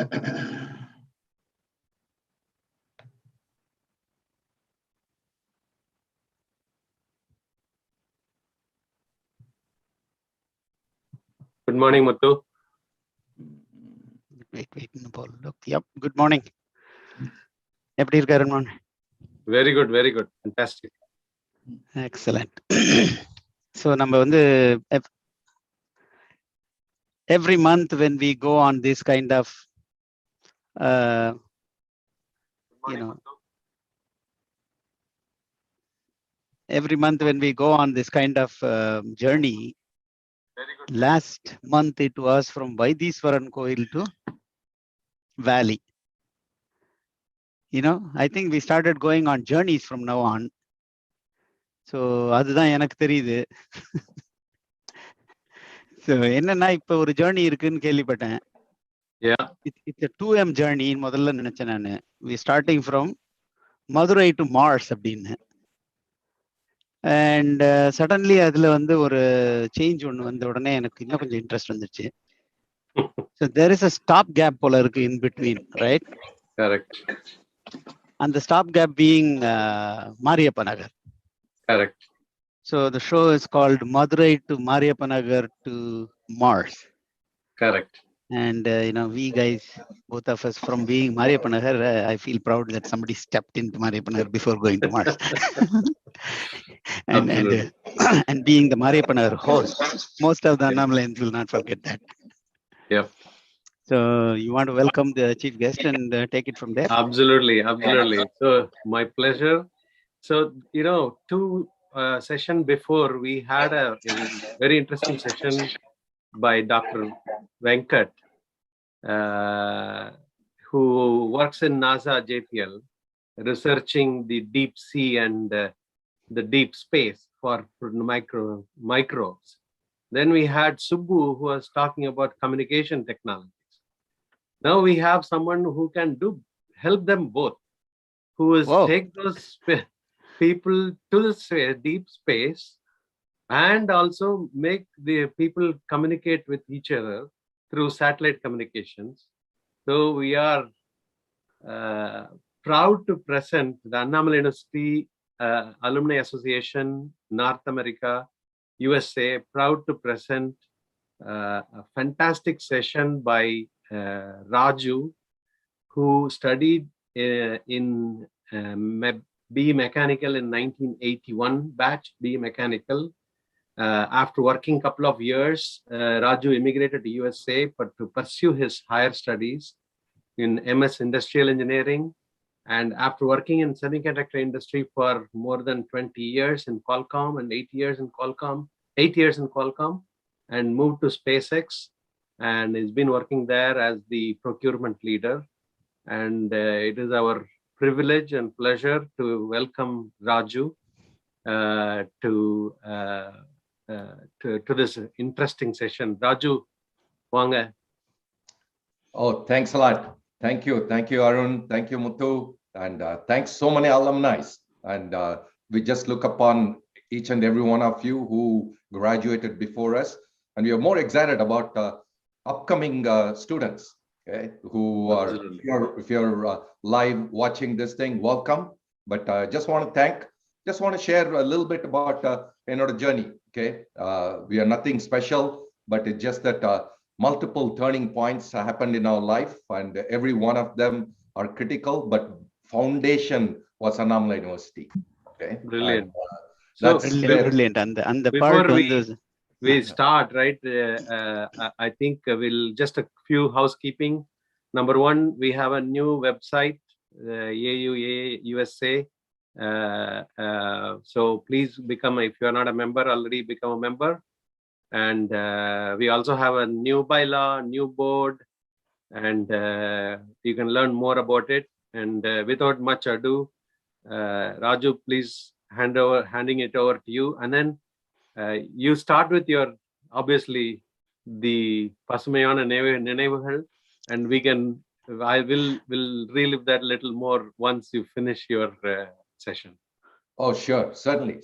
Good morning, Muthu. Wait, Paul. Look, yep. Good morning. Very good, very good. Fantastic. Excellent. So, every month when we go on this kind of, every month when we go on this kind of journey, last month it was from Vaidiswaran Koil to Valley. I think we started going on journeys from now on. So, அதுதான் எனக்கு தெரியுது. So, என்னன்னா இப்ப ஒரு journey இருக்குன்னு கேள்விப்பட்டேன். Yeah. It's a 2M journey முதல்ல நினைச்சேன் நானு. We starting from Madurai to Mars அப்படின்னு. And suddenly அதுல வந்து ஒரு change ஒண்ணு வந்த உடனே எனக்கு இன்னும் கொஞ்சம் இன்ட்ரெஸ்ட் வந்துச்சு. So there is a stop gap போல இருக்கு in between, right? Correct. And the stop gap being Mariappa Nagar. Correct. So the show is called Madurai to Mariappa Nagar to Mars. Correct. And we guys, both of us from being Mariappa Nagar, I feel proud that somebody stepped into Mariappa Nagar before going to Mars. and being the Mariappa Nagar host, most of the Annamalaians will not forget that. Yep. So you want to welcome the chief guest and take it from there? Absolutely, absolutely. So my pleasure. So two session before we had a very interesting session by Dr. Venkat, who works in NASA JPL, researching the deep sea and the deep space for microbes. Then we had Subbu, who was talking about communication technologies. Now we have someone who can help them both, who is take those people to the deep space and also make the people communicate with each other through satellite communications. So we are proud to present the Annamalaian University Alumni Association, North America, USA, proud to present a fantastic session by Raju, who studied in B Mechanical in 1981, batch B Mechanical. After working a couple of years, Raju immigrated to USA to pursue his higher studies in MS Industrial Engineering. And after working in semiconductor industry for more than 20 years in Qualcomm and 8 years in Qualcomm, and moved to SpaceX, and has been working there as the procurement leader. And it is our privilege and pleasure to welcome Raju to this interesting session. Raju, Wanga. Oh, thanks a lot. Thank you, Arun. Thank you, Muthu, and thanks so many alumni. And we just look upon each and every one of you who graduated before us, and we are more excited about upcoming students. Okay, who are, if you're live watching this thing, welcome. But just want to share a little bit about the journey. Okay, we are nothing special, but it's just that multiple turning points happened in our life, and every one of them are critical. But foundation was Annamalaian University. Okay, brilliant. And, that's brilliant. And the before part we start, right? I think we'll just a few housekeeping. Number one, we have a new website, AUA USA. So please become, if you are not a member already, become a member. And we also have a new bylaw, new board, and you can learn more about it. And without much ado, Raju, please handing it over to you. And then you start with your, obviously, the Pasumayana Ninevugal, and I will relive that a little more once you finish your session. Oh, sure, certainly.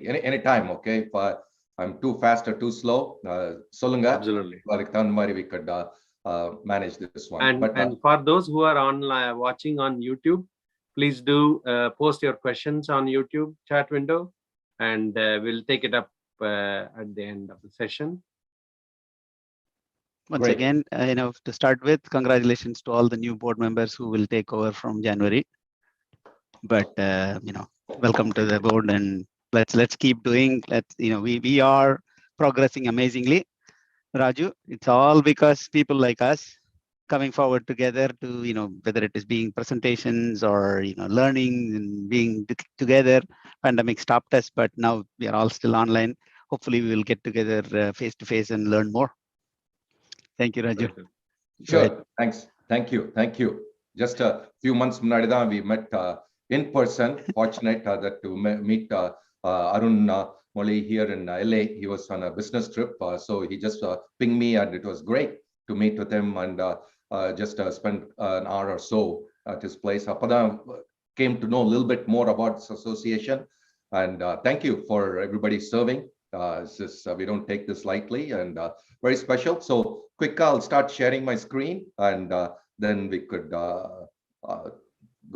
Anytime, okay. If I'm too fast or too slow, solunga. Absolutely. We could manage this one. And for those who are online watching on YouTube, please do post your questions on YouTube chat window, and we'll take it up at the end of the session. Once Great. again, to start with, congratulations to all the new board members who will take over from January. But welcome to the board, and let's keep doing. We are progressing amazingly. Raju, it's all because people like us coming forward together to, whether it is being presentations or, learning and being together. Pandemic stopped us, but now we are all still online. Hopefully we will get together face to face and learn more. Thank you, Raju. Sure. Thanks. Thank you. Just a few months munadida we met in person. Fortunate that to meet Arun Moli here in LA. He was on a business trip, so he just pinged me, and it was great to meet with him and just spend an hour or so at his place. Apada came to know a little bit more about this association, and thank you for everybody serving. We don't take this lightly, and very special. So quick, I'll start sharing my screen, and then we could go a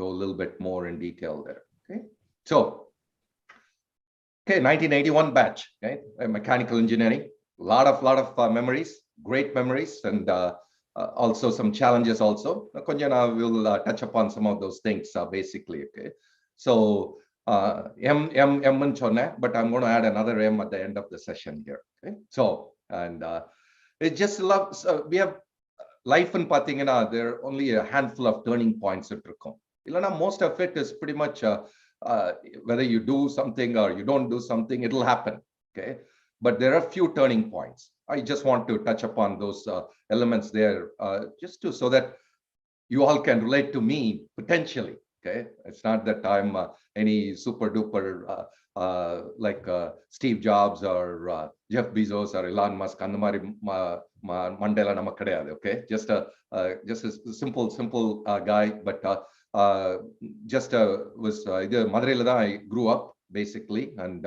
little bit more in detail there. Okay, so 1981 batch, okay, mechanical engineering, lot of memories, great memories, and also some challenges also. Konjana will touch upon some of those things basically. Okay, so M but I'm going to add another M at the end of the session here. Okay, so and it just loves we have life in Pathingana. There are only a handful of turning points at Rukum. Most of it is pretty much whether you do something or you don't do something, it'll happen. Okay, but there are a few turning points. I just want to touch upon those elements there, just to so that you all can relate to me potentially. Okay, it's not that I'm any super duper like Steve Jobs or Jeff Bezos or Elon Musk. Mandela namakadeyadu. Okay, just a simple guy, but just was Madurai I grew up basically, and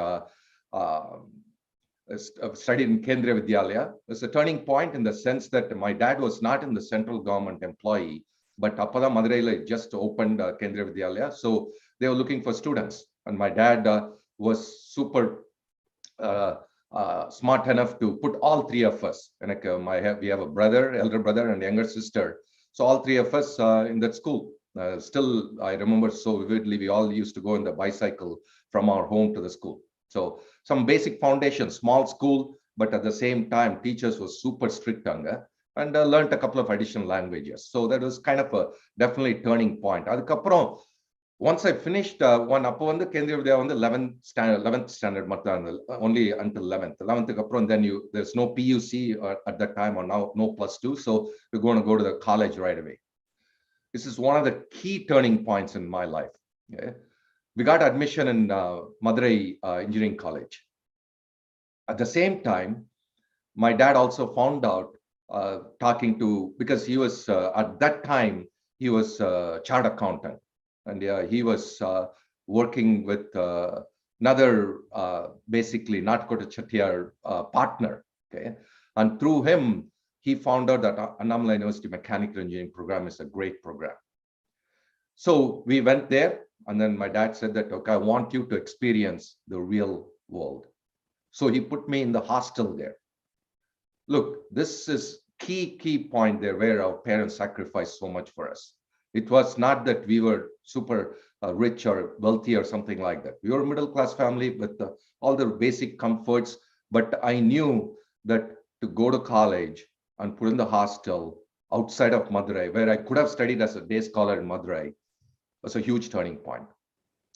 studied in Kendriya Vidyalaya. It's a turning point in the sense that my dad was not in the central government employee, but Appada Madurai just opened Kendriya Vidyalaya, so they were looking for students, and my dad was super smart enough to put all three of us. And we have a brother, elder brother, and younger sister, so all three of us in that school. Still, I remember so vividly. We all used to go in the bicycle from our home to the school. So some basic foundation, small school, but at the same time, teachers were super strict and learned a couple of additional languages. So that was kind of a definitely turning point. Once I finished one up on the Kendriya Vidyalaya on the 11th standard, only until 11th. Then there's no PUC at that time, or now no +2. So we're going to go to the college right away. This is one of the key turning points in my life. Okay? We got admission in Madurai Engineering College. At the same time, my dad also found out, talking to, because he was, at that time, he was a chartered accountant. And he was working with another, basically, Natkota Chettiar partner. Okay? And through him, he found out that Annamalaian University Mechanical Engineering program is a great program. So we went there, and then my dad said that, okay, I want you to experience the real world. So he put me in the hostel there. Look, this is key point there where our parents sacrificed so much for us. It was not that we were super rich or wealthy or something like that. We were a middle-class family with all the basic comforts, but I knew that to go to college and put in the hostel outside of Madurai, where I could have studied as a day scholar in Madurai, was a huge turning point.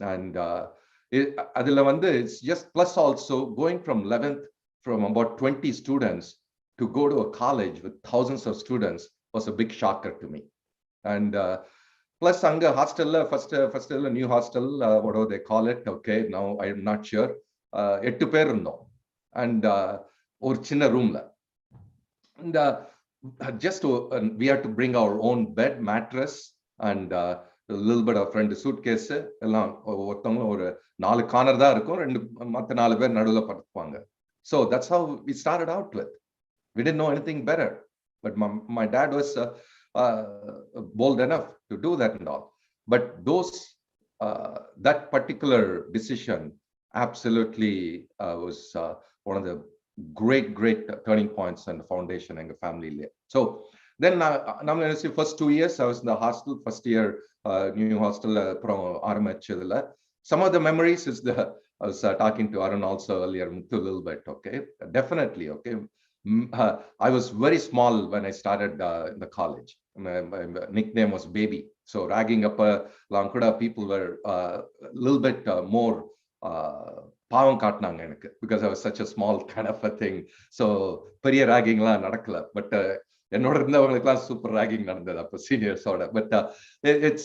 And it's just plus also going from 11th, from about 20 students to go to a college with thousands of students was a big shocker to me. And plus anga hostel, first new hostel, whatever they call it, okay, now I'm not sure, 8 பேர் இருந்தோம், and ஒரு சின்ன roomல, and just we had to bring our own bed, mattress, and a little bit of friend suitcase. எல்லாம் ஒருத்தவங்க ஒரு 4 corner தான் இருக்கும், மற்ற 4 பேர் நடுவுல படுத்துப்பாங்க. So that's how we started out with. We didn't know anything better. But my dad was bold enough to do that and all. But that particular decision absolutely was one of the great turning points and foundation in the family. So then Annamalaian first 2 years I was in the hostel. First year new hostel. Some of the memories is I was talking to Arun also earlier a little bit. Okay, definitely. Okay, I was very small when I started in the college. My nickname was Baby. So ragging up Lankuda people were a little bit more பாவம் காட்டினாங்க எனக்கு because I was such a small kind of a thing. So பெரிய ராகிங்லாம் நடக்கல. But என்னோட இருந்தவங்களுக்குலாம் super ragging நடந்தது அப்போ சீனியர்ஸோட. But it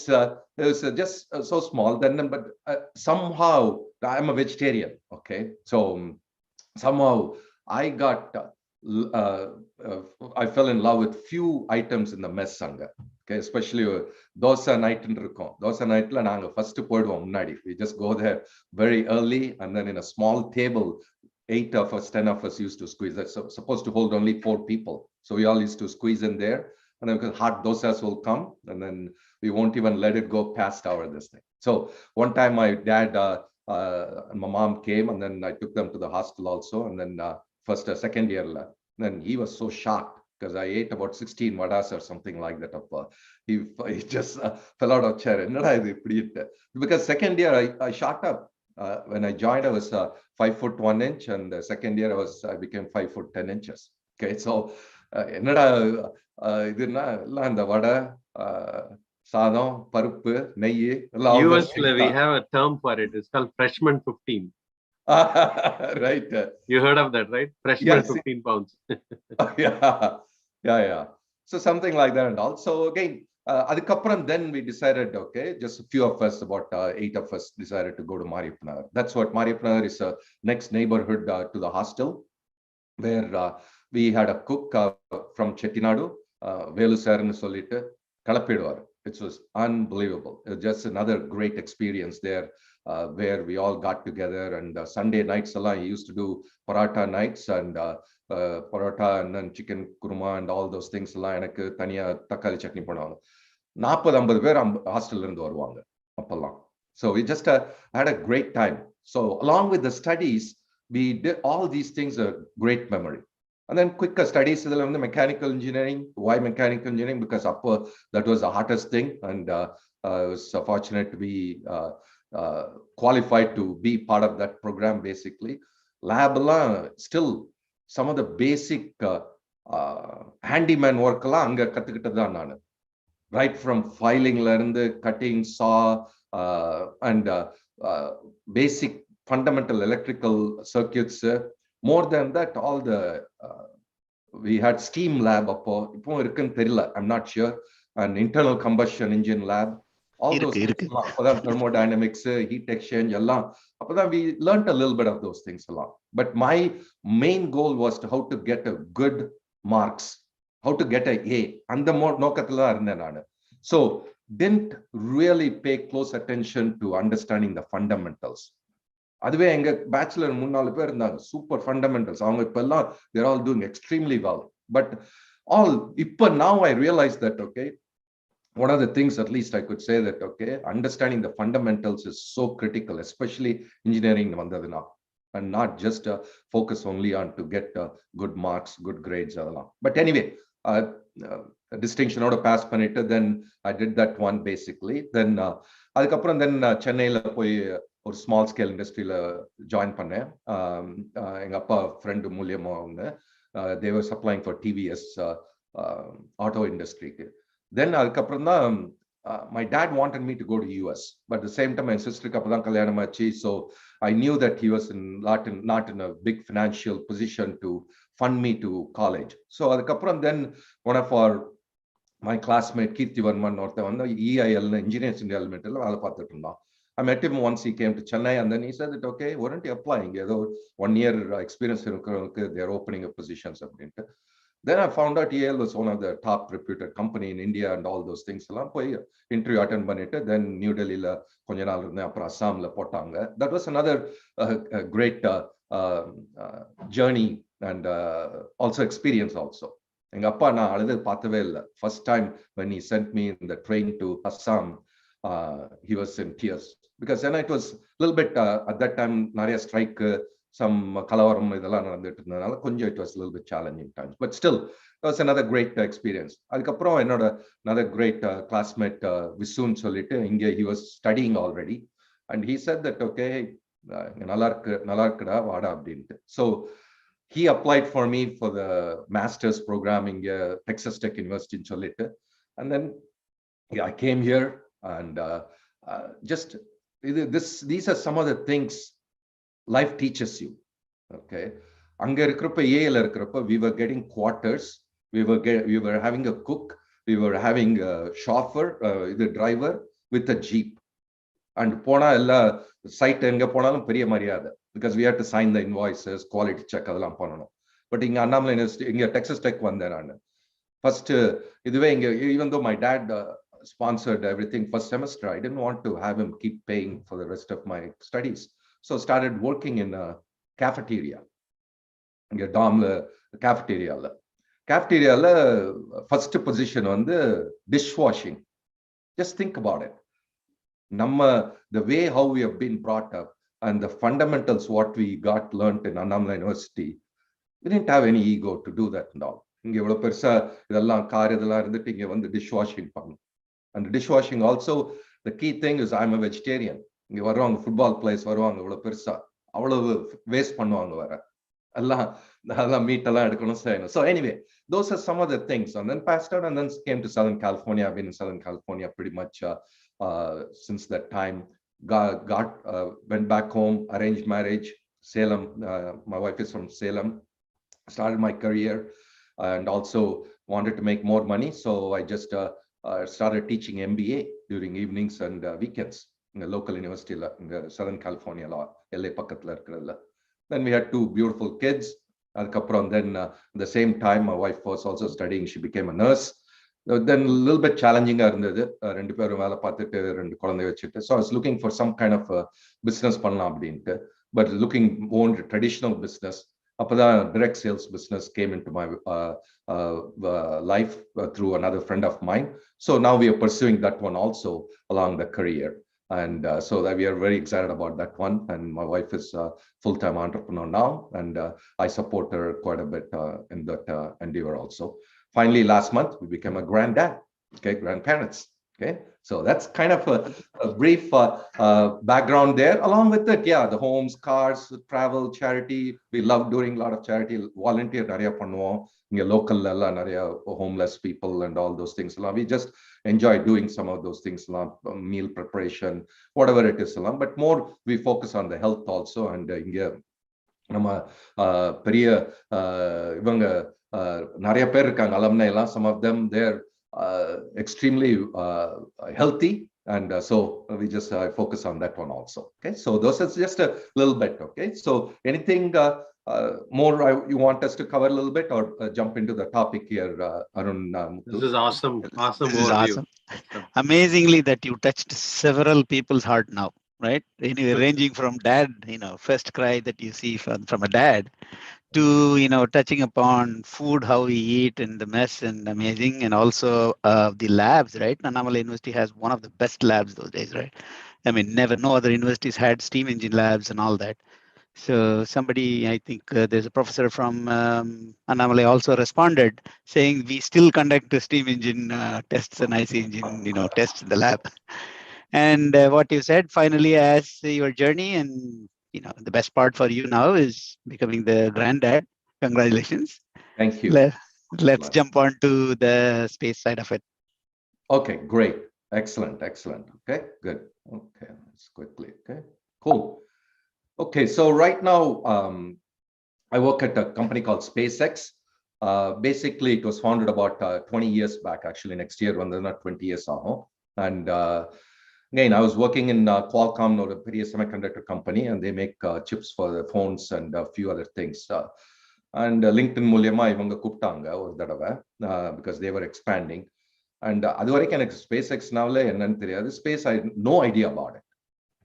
was just so small then. But somehow I'm a vegetarian. Okay, so somehow I got I fell in love with few items in the mess அங்க. Okay, especially dosa night இருக்கும். Dosa nightல நாங்க first போய்டுவோம் முன்னாடி. We just go there very early and then in a small table 8 of us 10 of us used to squeeze. That's supposed to hold only 4 people, so we all used to squeeze in there, and then hot dosas will come and then we won't even let it go past this thing. So one time my dad and my mom came and then I took them to the hostel also, and then first second year then he was so shocked because I ate about 16 vadas or something like that. He just fell out of chair. Because second year I shot up. When I joined, I was 5 foot 1 inch, and the second year I became 5 foot 10 inches. Okay, so iduna illa and vada sadam paruppu neyyi US we have a term for it. It's called freshman 15. Right. You heard of that, right? Freshman Yes. 15 pounds. Yeah. So something like that and all. So again, adukapram then we decided, okay, just a few of us, about 8 of us decided to go to Mariappa Nagar. That's what Mariappa Nagar is, next neighborhood to the hostel, where we had a cook from Chettinadu, Velu sir nu solittu kalappiduvar. It was unbelievable. It was just another great experience there, where we all got together, and Sunday nights he used to do paratha nights and paratha and then chicken kurma and all those things. எனக்கு தனியா தக்காளி சட்னி பண்ணுவாங்க. 40-50 பேர் ஹாஸ்டல்ல இருந்து வருவாங்க அப்பெல்லாம். So we just had a great time. So along with the studies, we did all these things, a great memory. And then quicker studies, mechanical engineering. Why mechanical engineering? Because that was the hardest thing, and I was fortunate to be qualified to be part of that program. Basically, lab still some of the basic handyman work anga kattukittadhaan nanu, right from filing la irundhu cutting saw and basic fundamental electrical circuits. More than that, all the we had steam lab appo irukku therilla, I'm not sure, and internal combustion engine lab, all those thermodynamics, heat exchange ellam we learned a little bit of those things a lot. But my main goal was to how to get a good marks, how to get a A, and the more nokathila irundhen nanu. So didn't really pay close attention to understanding the fundamentals. அதுவே எங்க bachelor 3-4 பேர் இருந்தாங்க, super fundamentals. அவங்க இப்ப எல்லாம் they're all doing extremely well. But now I realize that, okay, one of the things, at least I could say that, okay, understanding the fundamentals is so critical, especially engineering vandaduna, and not just focus only on to get good marks, good grades. But anyway, distinction out of pass பண்ணிட்டு then I did that one basically. Then அதுக்கப்புறம் then சென்னையில போய் ஒரு small scale இண்டஸ்ட்ரியில join பண்ணேன். எங்க அப்பா friend மூலியமா அவங்க they were supplying for TVS auto industry. Then அதுக்கப்புறம் தான் my dad wanted me to go to US, but at the same time my sister அப்பதான் கல்யாணம் ஆச்சு. So I knew that he was not in a big financial position to fund me to college. So அதுக்கப்புறம் then one of my classmate Kirti Varman ஒருத்தன் வந்து EIL Engineers India Limited வேலை பார்த்துட்டு இருந்தான். I met him once he came to Chennai, and then he said that, okay, weren't you applying? 1 year experience, they're opening up positions. Then I found out EL was one of the top reputed company in India and all those things. Interview attend பண்ணிட்டு then New Delhi கொஞ்ச நாள் இருந்தேன், அப்புறம் அஸ்ஸாம்ல போட்டாங்க. That was another great journey and also experience also. எங்க அப்பா நான் அழுது பார்த்தவே இல்லை. First time when he sent me in the train to Assam, he was in tears because then it was a little bit at that time நிறைய strike, some கலவரம் இதெல்லாம் நடந்துட்டு இருந்ததுனால கொஞ்சம் it was a little bit challenging times, but still it was another great experience. அதுக்கப்புறம் என்னோட another great classmate விசுன்னு சொல்லிட்டு இங்க he was studying already and he said that okay நல்லா இருக்குடா வாடா அப்படின்ட்டு. So he applied for me for the master's program in Texas Tech University in Cholita. And then I came here and just these are some of the things life teaches you. Okay. Anga irukkrappa AL irukkrappa we were getting quarters, we were having a cook, we were having a chauffeur, the driver with a jeep. And pona ella site enga ponalum periya mariyada because we had to sign the invoices, quality check adala pananum. But inga Annamalaian University inga Texas Tech vanden nanu first iduve inga, even though my dad sponsored everything first semester, I didn't want to have him keep paying for the rest of my studies, so started working in a cafeteria inga dormla cafeteria la first position vandu dishwashing. Just think about it. The way how we have been brought up and the fundamentals what we got learned in Annamalaian University, we didn't have any ego to do that and all. இங்க இவ்வளவு பெருசா இதெல்லாம் car இதெல்லாம் இருந்துட்டு இங்க வந்து dishwashing பண்ணணும். And dishwashing also, the key thing is I'm a vegetarian. இங்க வருவாங்க ஃபுட்பால் பிளேயர்ஸ் வருவாங்க இவ்வளவு பெருசா அவ்வளவு வேஸ்ட் பண்ணுவாங்க வர அதெல்லாம் மீட் எல்லாம் எடுக்கணும் செய்யணும். So anyway, those are some of the things. And then passed out and then came to Southern California. I've been in Southern California pretty much since that time. Went back home, arranged marriage, Salem. My wife is from Salem. Started my career and also wanted to make more money. So I just started teaching MBA during evenings and weekends in the local university in the Southern California, LA பக்கத்துல இருக்குறதுல. Then we had 2 beautiful kids. அதுக்கப்புறம் then at the same time my wife was also studying. She became a nurse. Then a little bit challenging இருந்தது. ரெண்டு பேரும் வேலை பார்த்துட்டு 2 குழந்தை வச்சுட்டு. So I was looking for some kind of a business பண்ணலாம் அப்படின்ட்டு, but looking more into traditional business. அப்பதான் direct sales business came into my life through another friend of mine. So now we are pursuing that one also along the career. And so that we are very excited about that one. And my wife is a full-time entrepreneur now, and I support her quite a bit in that endeavor also. Finally, last month, we became a granddad, okay, grandparents, okay. So that's kind of a brief background there. Along with it, yeah, the homes, cars, travel, charity. We love doing a lot of charity, volunteer, nariya pannuvom. Inga local la nariya homeless people and all those things. We just enjoy doing some of those things, meal preparation, whatever it is. But more, we focus on the health also. And inga நம்ம பெரிய இவங்க நிறைய பேர் இருக்காங்க alumni எல்லாம். Some of them they're extremely healthy, and so we just focus on that one also. Okay, so those is just a little bit. Okay, so anything more you want us to cover a little bit, or jump into the topic here, Arun? This is awesome. This is awesome. Amazingly that you touched several people's heart now, right? Anyway, ranging from dad, first cry that you see from a dad, to touching upon food, how we eat and the mess, and amazing. And also the labs, right? Annamalaian University has one of the best labs those days, right? I mean, no other universities had steam engine labs and all that. So somebody, I think there's a professor from Annamalai also responded saying we still conduct steam engine tests and IC engine tests in the lab. And what you said finally as your journey, and the best part for you now is becoming the granddad. Congratulations. Thank you. Let's jump on to the space side of it. Okay, great. Excellent. Okay, good. Okay, let's quickly. Okay, cool. Okay, so right now I work at a company called SpaceX. Basically, it was founded about 20 years back. Actually, next year, when they're not 20 years ago. And again, I was working in Qualcomm, or a pretty semiconductor company, and they make chips for the phones and a few other things. And LinkedIn மூலியமா இவங்க கூப்பிட்டாங்க ஒரு தடவை because they were expanding. And அது வரைக்கும் எனக்கு SpaceX நாவல என்னன்னு தெரியாது. Space, I had no idea about it.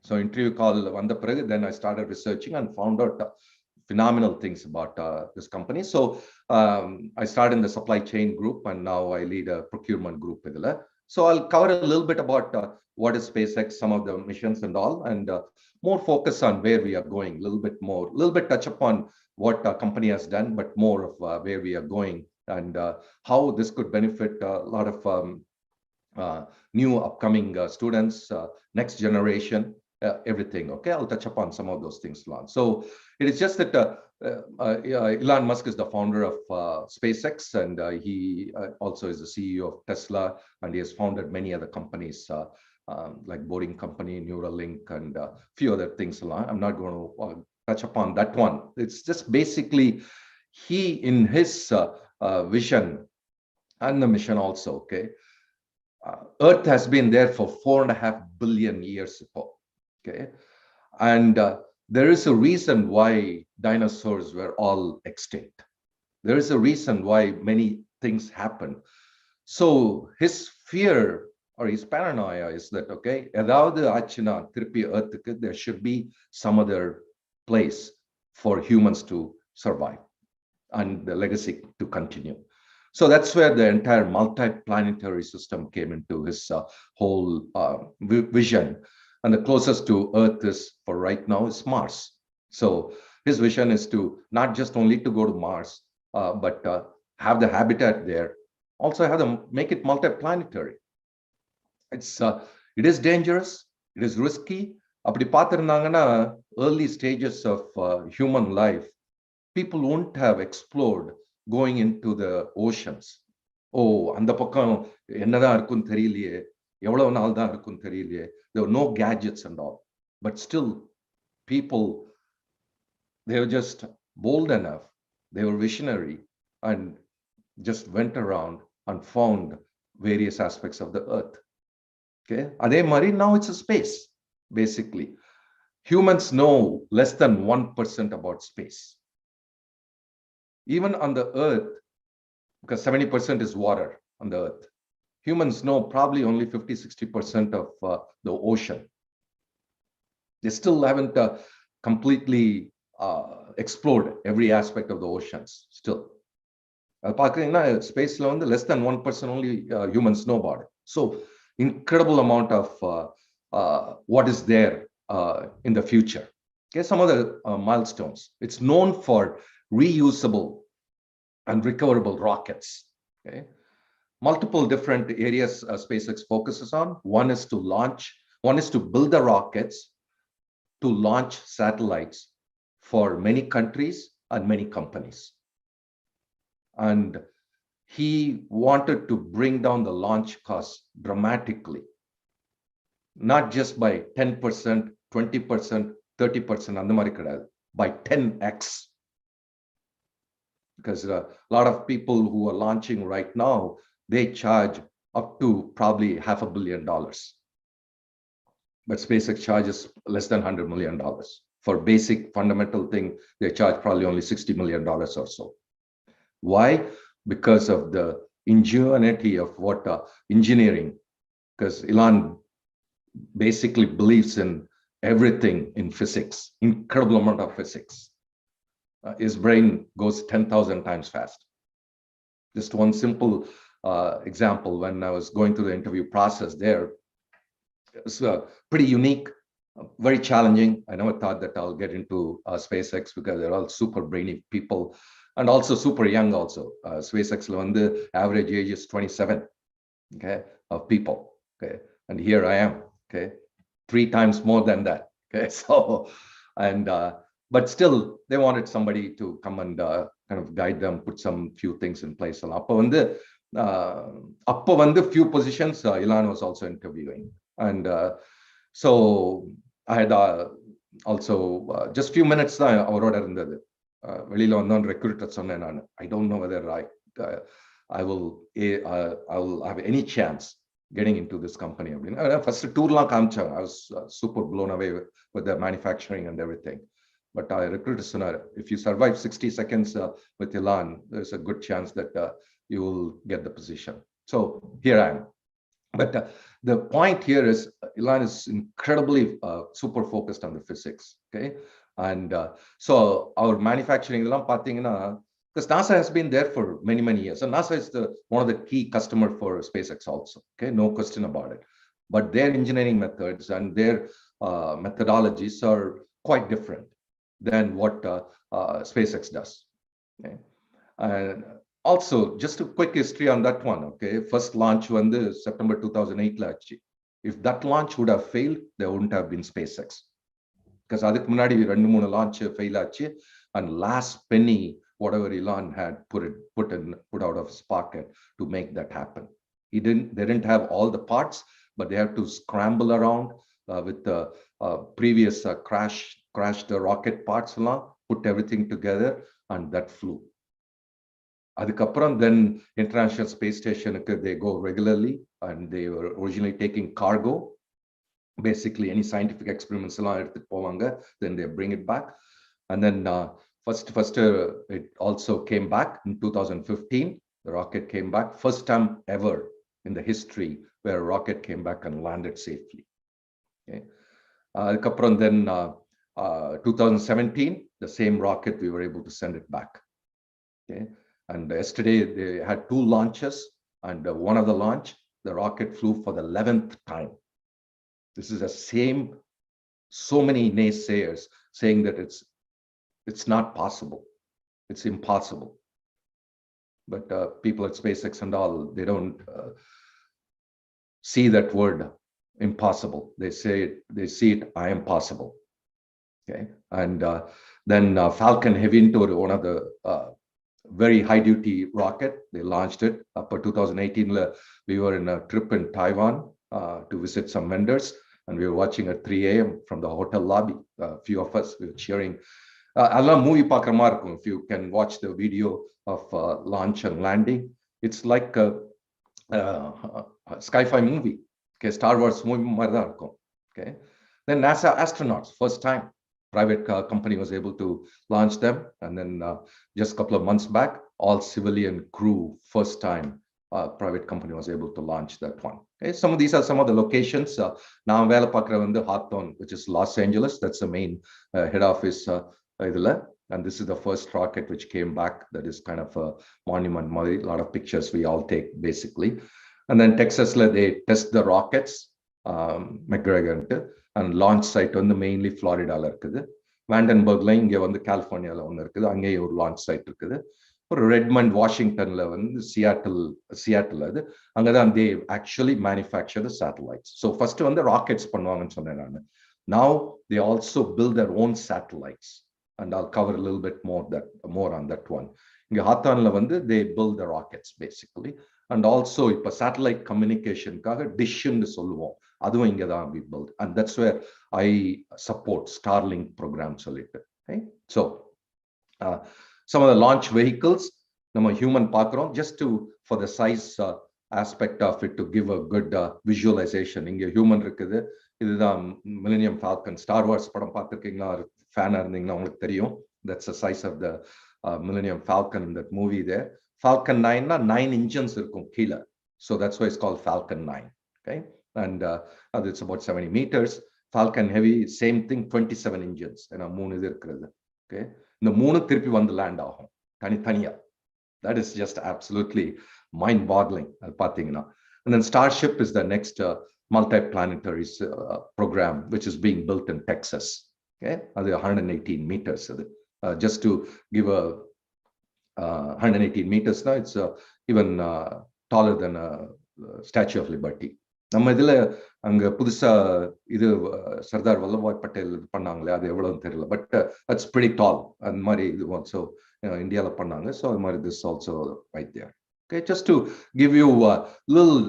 So interview call வந்த பிறகு then I started researching and found out phenomenal things about this company. So I started in the supply chain group, and now I lead a procurement group. So I'll cover a little bit about what is SpaceX, some of the missions and all, and more focus on where we are going, a little bit touch upon what our company has done, but more of where we are going, and how this could benefit a lot of new upcoming students, next generation, everything. Okay, I'll touch upon some of those things, Elon. So it is just that Elon Musk is the founder of SpaceX, and he also is the CEO of Tesla, and he has founded many other companies like Boring Company, Neuralink, and a few other things. I'm not going to touch upon that one. It's just basically he, in his vision and the mission also, okay, Earth has been there for 4.5 billion years ago, okay, and there is a reason why dinosaurs were all extinct. There is a reason why many things happened. So his fear or his paranoia is that, okay, ஏதாவது ஆச்சுனா திருப்பி Earthக்கு there should be some other place for humans to survive and the legacy to continue. So that's where the entire multi-planetary system came into his whole vision. And the closest to Earth is, for right now, is Mars. So his vision is to not just only to go to Mars, but have the habitat there, also have them make it multi-planetary. It is dangerous, it is risky. அப்படி பார்த்திருந்தாங்கன்னா early stages of human life, people won't have explored going into the oceans. அந்த பக்கம் என்னதான் இருக்குன்னு தெரியலையே, எவ்வளவு நாள் தான் இருக்குன்னு தெரியலையே. There were no gadgets and all, but still people, they were just bold enough, they were visionary, and just went around and found various aspects of the Earth. Okay, adhe mari now it's a space. Basically, humans know less than 1% about space. Even on the Earth, because 70% is water on the Earth, humans know probably only 50-60% of the ocean. They still haven't completely explored every aspect of the oceans still. Space less than 1% only humans know about it. So incredible amount of what is there in the future. Okay, some of the milestones. It's known for reusable and recoverable rockets. Okay, multiple different areas SpaceX focuses on. One is to build the rockets to launch satellites for many countries and many companies. And he wanted to bring down the launch cost dramatically, not just by 10%, 20%, 30%, and the by 10x. Because a lot of people who are launching right now, they charge up to probably $500 million. But SpaceX charges less than $100 million. For basic fundamental thing, they charge probably only $60 million or so. Why? Because of the ingenuity of what engineering, because Elon basically believes in everything in physics, incredible amount of physics. His brain goes 10,000 times fast. Just one simple example, when I was going through the interview process there, it's pretty unique, very challenging. I never thought that I'll get into SpaceX because they're all super brainy people and also super young also. SpaceX, the average age is 27, okay, of people, okay, and here I am, okay, 3 times more than that, okay. So, and but still they wanted somebody to come and kind of guide them, put some few things in place. அப்போ few positions Elon was also interviewing, and so I had also just few minutes தான் அவரோட இருந்தது. வெளியில வந்தோம் recruiter சொன்னேன் நான், I don't know whether I will have any chance getting into this company. First tourலாம் காமிச்சாங்க. I was super blown away with the manufacturing and everything. But recruiter சொன்னார், if you survive 60 seconds with Elon, there's a good chance that you will get the position. So here I am. But the point here is Elon is incredibly super focused on the physics. Okay, And so our manufacturing, because NASA has been there for many, many years. So NASA is one of the key customer for SpaceX also. Okay, no question about it. But their engineering methods and their methodologies are quite different than what SpaceX does. Okay? And also, just a quick history on that one. Okay, first launch when the September 2008 launch. If that launch would have failed, there wouldn't have been SpaceX. Because அதுக்கு முன்னாடி 2-3 launch fail ஆச்சு, and last penny whatever Elon had put out of his pocket to make that happen. They didn't have all the parts, but they have to scramble around with the previous crashed the rocket parts along, put everything together, and that flew. அதுக்கப்புறம் then International Space Station they go regularly, and they were originally taking cargo. Basically, any scientific experiments then they bring it back. And then first it also came back in 2015. The rocket came back, first time ever in the history where a rocket came back and landed safely. Okay. Then 2017, the same rocket, we were able to send it back. Okay. And yesterday they had 2 launches, and one of the launch, the rocket flew for the 11th time. This is the same, so many naysayers saying that it's not possible, it's impossible. But people at SpaceX and all, they don't see that word impossible. They see it, I am possible. Okay, and then Falcon Heavy into one of the very high duty rocket. They launched it up for 2018. We were in a trip in Taiwan to visit some vendors, and we were watching at 3 a.m. from the hotel lobby. A few of us, we were cheering. Alla movie pakra markum. If you can watch the video of launch and landing, it's like a sci-fi movie. Okay, Star Wars movie marda irukum. Okay, then NASA astronauts, first time private company was able to launch them, and then just a couple of months back, all civilian crew, first time private company was able to launch that one. Okay, these are some of the locations. Now vela pakra vandu Hawthorne, which is Los Angeles. That's the main head office idula, and this is the first rocket which came back. That is kind of a monument. A lot of pictures we all take basically. And then Texas, they test the rockets, McGregor, and launch site on the mainly Florida la இருக்குது. Vandenbergல இங்க வந்து கலிஃபோர்னியால ஒன்னு இருக்குது, அங்கேயே ஒரு launch side இருக்குது. ஒரு Redmond வாஷிங்டன்ல வந்து சியாட்டில் அது அங்கதான் they actually manufacture the satellites. So first வந்து ராக்கெட்ஸ் பண்ணுவாங்கன்னு சொன்னேன் நான். Now they also build their own satellites, and I'll cover a little bit more on that one. இங்க ஹாத்தான்ல வந்து they build the rockets basically, and also இப்ப satellite communicationக்காக டிஷ்ன்னு சொல்லுவோம், அதுவும் இங்க தான் we build, and that's where I support Starlink program சொல்லிட்டு. Okay, so some of the launch vehicles நம்ம human பார்க்கிறோம், just for the size aspect of it to give a good visualization. இங்க human இருக்குது, இதுதான் Millennium Falcon. Star Wars படம் பார்த்திருக்கீங்களா, ஃபேனா இருந்தீங்கன்னா உங்களுக்கு தெரியும். That's the size of the Millennium Falcon in that movie there. Falcon 9 9 engines இருக்கும் கீழ, so that's why it's called Falcon 9. Okay, and it's about 70 meters. Falcon Heavy, same thing, 27 engines. ஏன்னா 3 இது இருக்கிறது. Okay, இந்த 3 திருப்பி வந்து லேண்ட் ஆகும் தனித்தனியா. That is just absolutely mind-boggling அது பாத்தீங்கன்னா. And then Starship is the next multi-planetary program which is being built in Texas. Okay, அது 118 meters அது. Just to give a 118 meters now, it's even taller than a Statue of Liberty. நம்ம இதுல அங்க புதுசா இது சர்தார் வல்லபாய் பட்டேல் பண்ணாங்களே, அது எவ்வளவுன்னு தெரியல, பட் that's pretty tall. அந்த மாதிரி இது also இந்தியால பண்ணாங்க. So அது மாதிரி this also right there. Okay, just to give you a little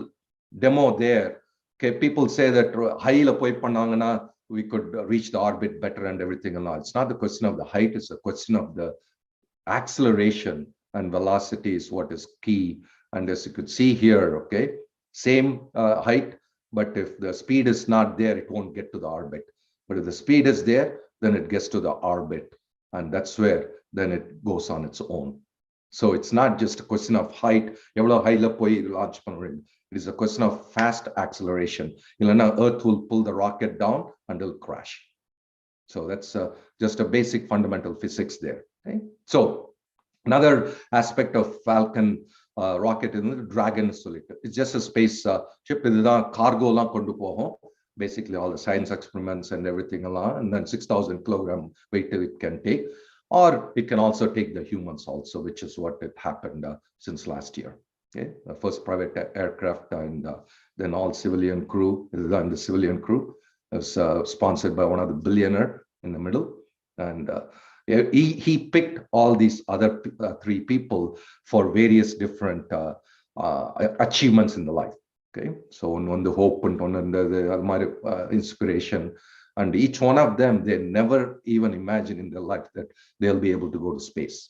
demo there. Okay, people say that highல போய் பண்ணாங்கன்னா we could reach the orbit better and everything and all. It's not the question of the height, it's a question of the acceleration, and velocity is what is key. And as you could see here, okay, same height, but if the speed is not there, it won't get to the orbit. But if the speed is there, then it gets to the orbit, and that's where then it goes on its own. So it's not just a question of height. எவ்வளவு ஹைல போய் launch பண்ணுவீங்க. It is a question of fast acceleration. இல்லைன்னா Earth will pull the rocket down and it'll crash. So that's just a basic fundamental physics there. Okay? So another aspect of Falcon rocket is the Dragon solitaire. It's just a space ship. Cargo la kondu pohom. Basically all the science experiments and everything along, and then 6,000 kilogram weight it can take, or it can also take the humans also, which is what it happened since last year. Okay, the first private aircraft and then all civilian crew, and the civilian crew was sponsored by one of the billionaire in the middle, and he picked all these other three people for various different achievements in the life. Okay, so one the hope and one the inspiration, and each one of them, they never even imagined in their life that they'll be able to go to space.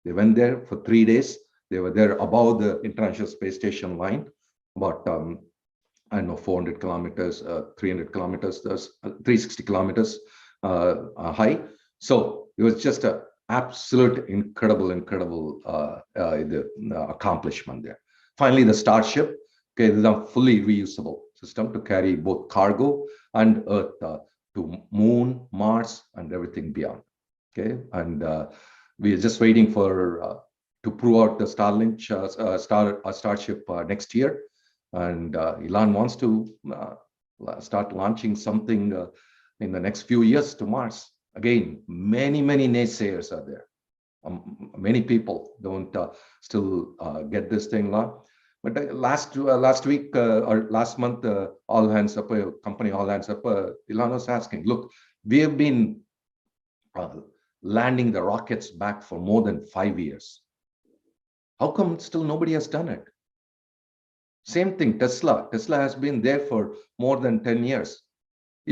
They went there for 3 days. They were there above the International Space Station line, about I don't know, 400 kilometers, 300 kilometers, 360 kilometers high. So it was just an absolute incredible accomplishment there. Finally, the Starship, okay, this is a fully reusable system to carry both cargo and Earth to Moon, Mars, and everything beyond. Okay, and we are just waiting for to prove out the Starlink Starship next year, and Elon wants to start launching something in the next few years to Mars. Again, many naysayers are there. Many people don't still get this thing now. But last week or last month, all hands up, company all hands up, Elon was asking, look, we have been landing the rockets back for more than 5 years. How come still nobody has done it? Same thing, Tesla. Tesla has been there for more than 10 years.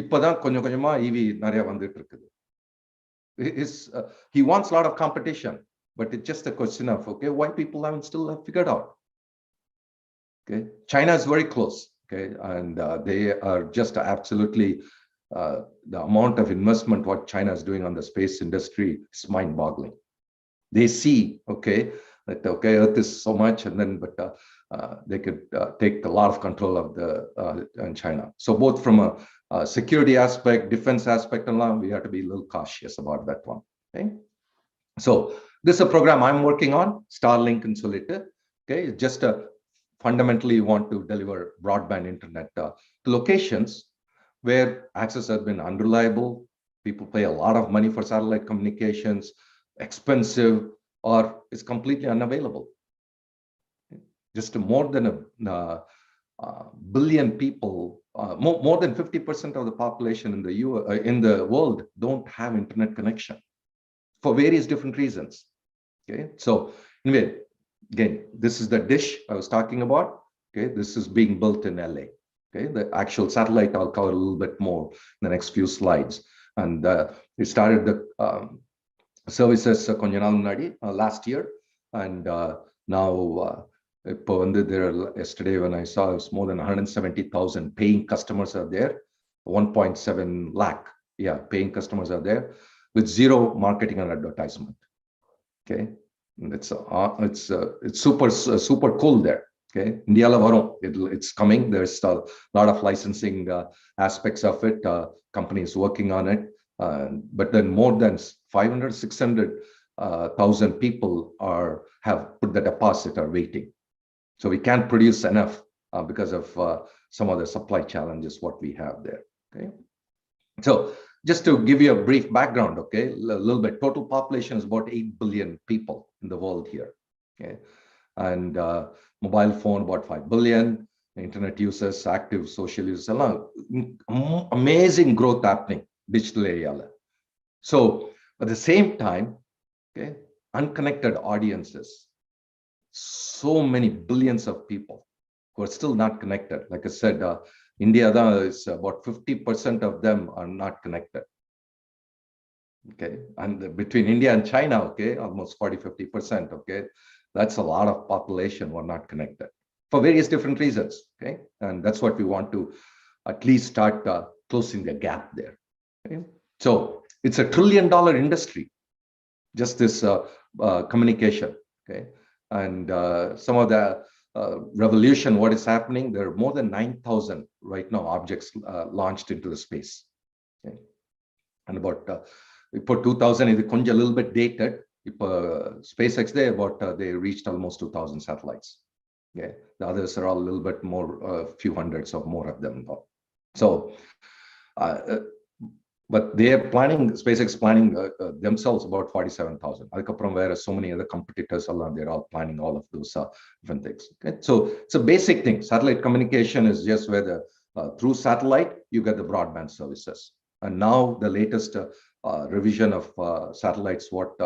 இப்பதான் கொஞ்சம் கொஞ்சமா EV நிறைய வந்துட்டு இருக்குது. He wants a lot of competition, but it's just a question of, okay, why people haven't still figured out. Okay, China is very close, okay, and they are just absolutely the amount of investment what China is doing on the space industry is mind-boggling. They see, okay, that okay, Earth is so much, and then but they could take a lot of control of the in China. So both from a security aspect, defense aspect, and all, we have to be a little cautious about that one. Okay, so this is a program I'm working on, Starlink and Solitaire. Okay, just a fundamentally want to deliver broadband internet to locations where access has been unreliable. People pay a lot of money for satellite communications, expensive, or is completely unavailable. Just more than a billion people, more than 50% of the population in the world don't have internet connection for various different reasons. Okay, so anyway, again, this is the dish I was talking about. Okay, this is being built in LA. Okay, the actual satellite I'll cover a little bit more in the next few slides. And we started the services last year, and now yesterday when I saw, it was more than 170,000 paying customers are there. 1.7 lakh, yeah, paying customers are there with zero marketing and advertisement. Okay. It's super cool there. Okay, India it's coming. There's a lot of licensing aspects of it. Companies working on it, but then more than 600,000 people have put the deposit or waiting. So we can't produce enough because of some of the supply challenges what we have there. Okay, so just to give you a brief background, okay, a little bit. Total population is about 8 billion people in the world here. Okay, and mobile phone about 5 billion. Internet users, active social users, amazing growth happening digital area. So at the same time, okay, unconnected audiences, so many billions of people who are still not connected. Like I said, India is about 50% of them are not connected. Okay, and between India and China, okay, almost 40-50%. Okay, that's a lot of population who are not connected for various different reasons. Okay, and that's what we want to at least start closing the gap there. Okay, so it's a $1 trillion industry, just this communication. Okay, and some of the revolution, what is happening, there are more than 9,000 right now objects launched into the space. Okay, And about for 2000, it's a little bit dated. SpaceX, they reached almost 2000 satellites. Yeah, the others are all a little bit more, few hundreds or more of them. So, but they are planning, SpaceX planning themselves about 47,000. Whereas so many other competitors, they're all planning all of those different things. Okay? So it's a basic thing. Satellite communication is just where through satellite, you get the broadband services. And now the latest revision of satellites, what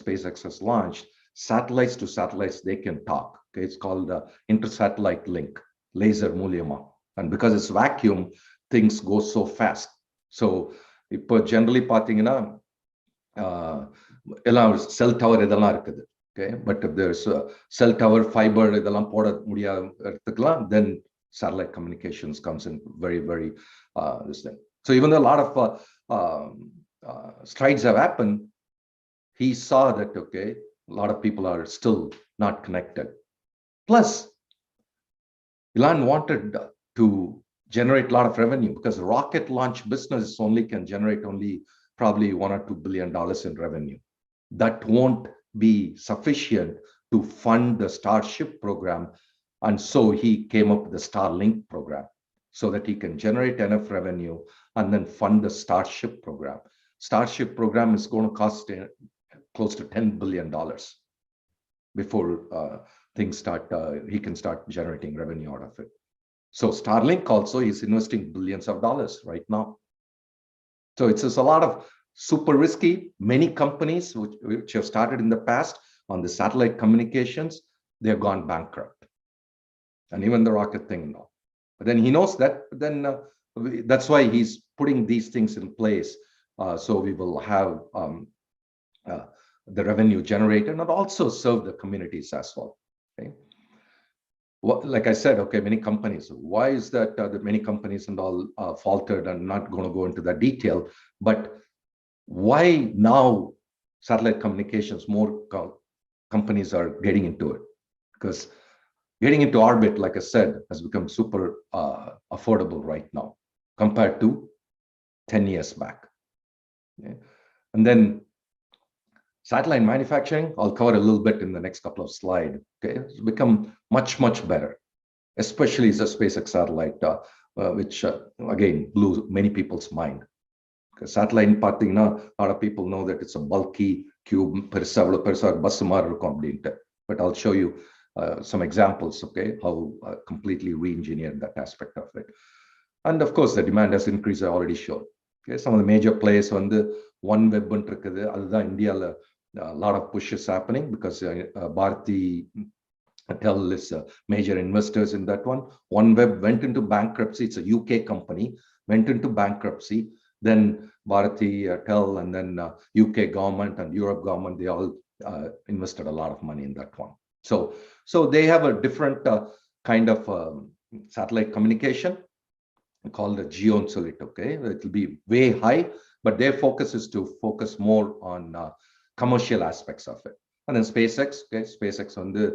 SpaceX has launched, satellites to satellites, they can talk. Okay? It's called inter-satellite link, laser Mulyama. And because it's vacuum, things go so fast. So generally பார்த்தீங்கன்னா எல்லாம் செல் tower இதெல்லாம் இருக்குது. Okay, but if there's a cell tower, fiber இதெல்லாம் போட முடியாத இடத்துக்குலாம், then satellite communications comes in very this thing. So even though a lot of strides have happened, he saw that okay, a lot of people are still not connected. Plus, Elon wanted to generate a lot of revenue, because the rocket launch business only can generate only probably $1 or $2 billion in revenue. That won't be sufficient to fund the Starship program. And so he came up with the Starlink program so that he can generate enough revenue and then fund the Starship program. Starship program is going to cost close to $10 billion before things start, he can start generating revenue out of it. So Starlink also is investing billions of dollars right now. So it's just a lot of super risky. Many companies which have started in the past on the satellite communications, they have gone bankrupt. And even the rocket thing now. But then he knows that, then that's why he's putting these things in place. So we will have the revenue generated and also serve the communities as well. Okay. Like I said, okay, many companies, why is that many companies and all faltered? I'm not going to go into that detail, but why now satellite communications, more companies are getting into it? Because getting into orbit, like I said, has become super affordable right now compared to 10 years back. Okay. And then satellite manufacturing, I'll cover a little bit in the next couple of slides. Okay, it's become much better, especially the SpaceX satellite, which again blew many people's mind. Because satellite, a lot of people know that it's a bulky cube, but I'll show you some examples. Okay, how completely re-engineered that aspect of it. And of course, the demand has increased. I already showed. Okay, some of the major players on the OneWeb இருக்குது, அதுதான் இந்தியால a lot of push is happening because Bharti Airtel is major investors in that one. OneWeb went into bankruptcy. It's a UK company, went into bankruptcy. Then Bharti Airtel and then UK government and Europe government, they all invested a lot of money in that one. So they have a different kind of satellite communication called the Geon Solid. Okay, it will be way high, but their focus is to focus more on commercial aspects of it. And then SpaceX, okay, SpaceX on the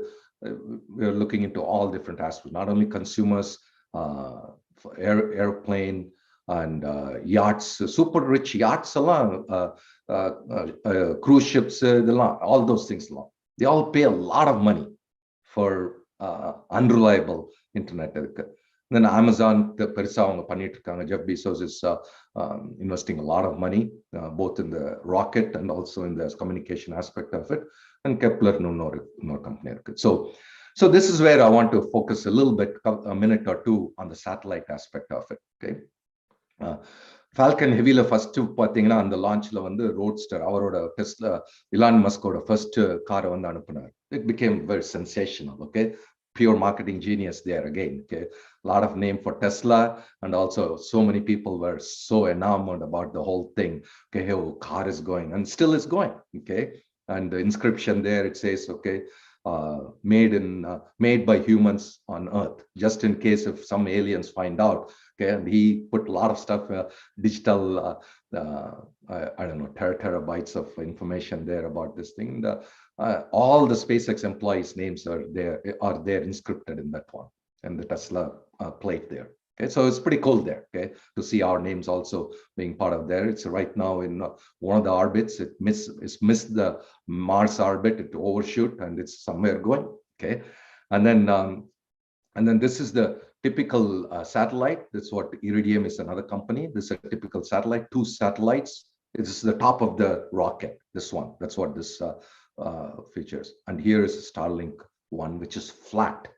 we're looking into all different aspects, not only consumers, airplane and yachts, super rich yachts, cruise ships, all those things. They all pay a lot of money for unreliable internet. Then Amazon, Jeff Bezos is investing a lot of money, both in the rocket and also in the communication aspect of it. And Kepler, no company. So this is where I want to focus a little bit, a minute or two, on the satellite aspect of it. Okay. Falcon Heavy first பார்த்தீங்கன்னா அந்த லான்ச்ல வந்து Roadster அவரோட Tesla Elon மஸ்கோட first காரை வந்து அனுப்புனார். It became very sensational. Okay, pure marketing genius there again. Okay, a lot of name for Tesla, and also so many people were so enamored about the whole thing. Okay, how car is going, and still is going. Okay, and the inscription there, it says, okay, made by humans on Earth, just in case if some aliens find out. Okay, and he put a lot of stuff, digital, I don't know, terabytes of information there about this thing. All the SpaceX employees' names are there inscripted in that one, and the Tesla plate there. Okay, so it's pretty cool there, okay, to see our names also being part of there. It's right now in one of the orbits. It's missed the Mars orbit. It overshoot and it's somewhere going. Okay, and then this is the typical satellite. That's what Iridium is, another company. This is a typical satellite. 2 satellites. This is the top of the rocket. This one. That's what this features. And here is a Starlink one, which is flat.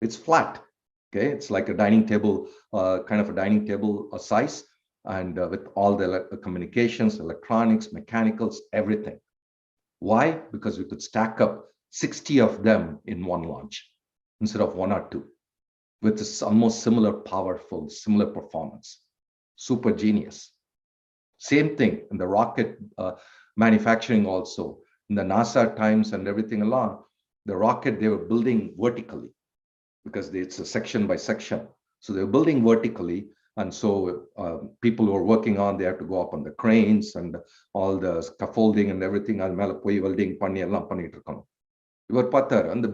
It's flat. Okay, it's like a dining table, kind of a dining table size, and with all the communications, electronics, mechanicals, everything. Why? Because we could stack up 60 of them in one launch instead of 1 or 2, with this almost similar powerful, similar performance. Super genius. Same thing in the rocket manufacturing also. In the NASA times and everything along, the rocket they were building vertically, because it's a section by section. So they're building vertically. And so people who are working on, they have to go up on the cranes and all the scaffolding and everything. And the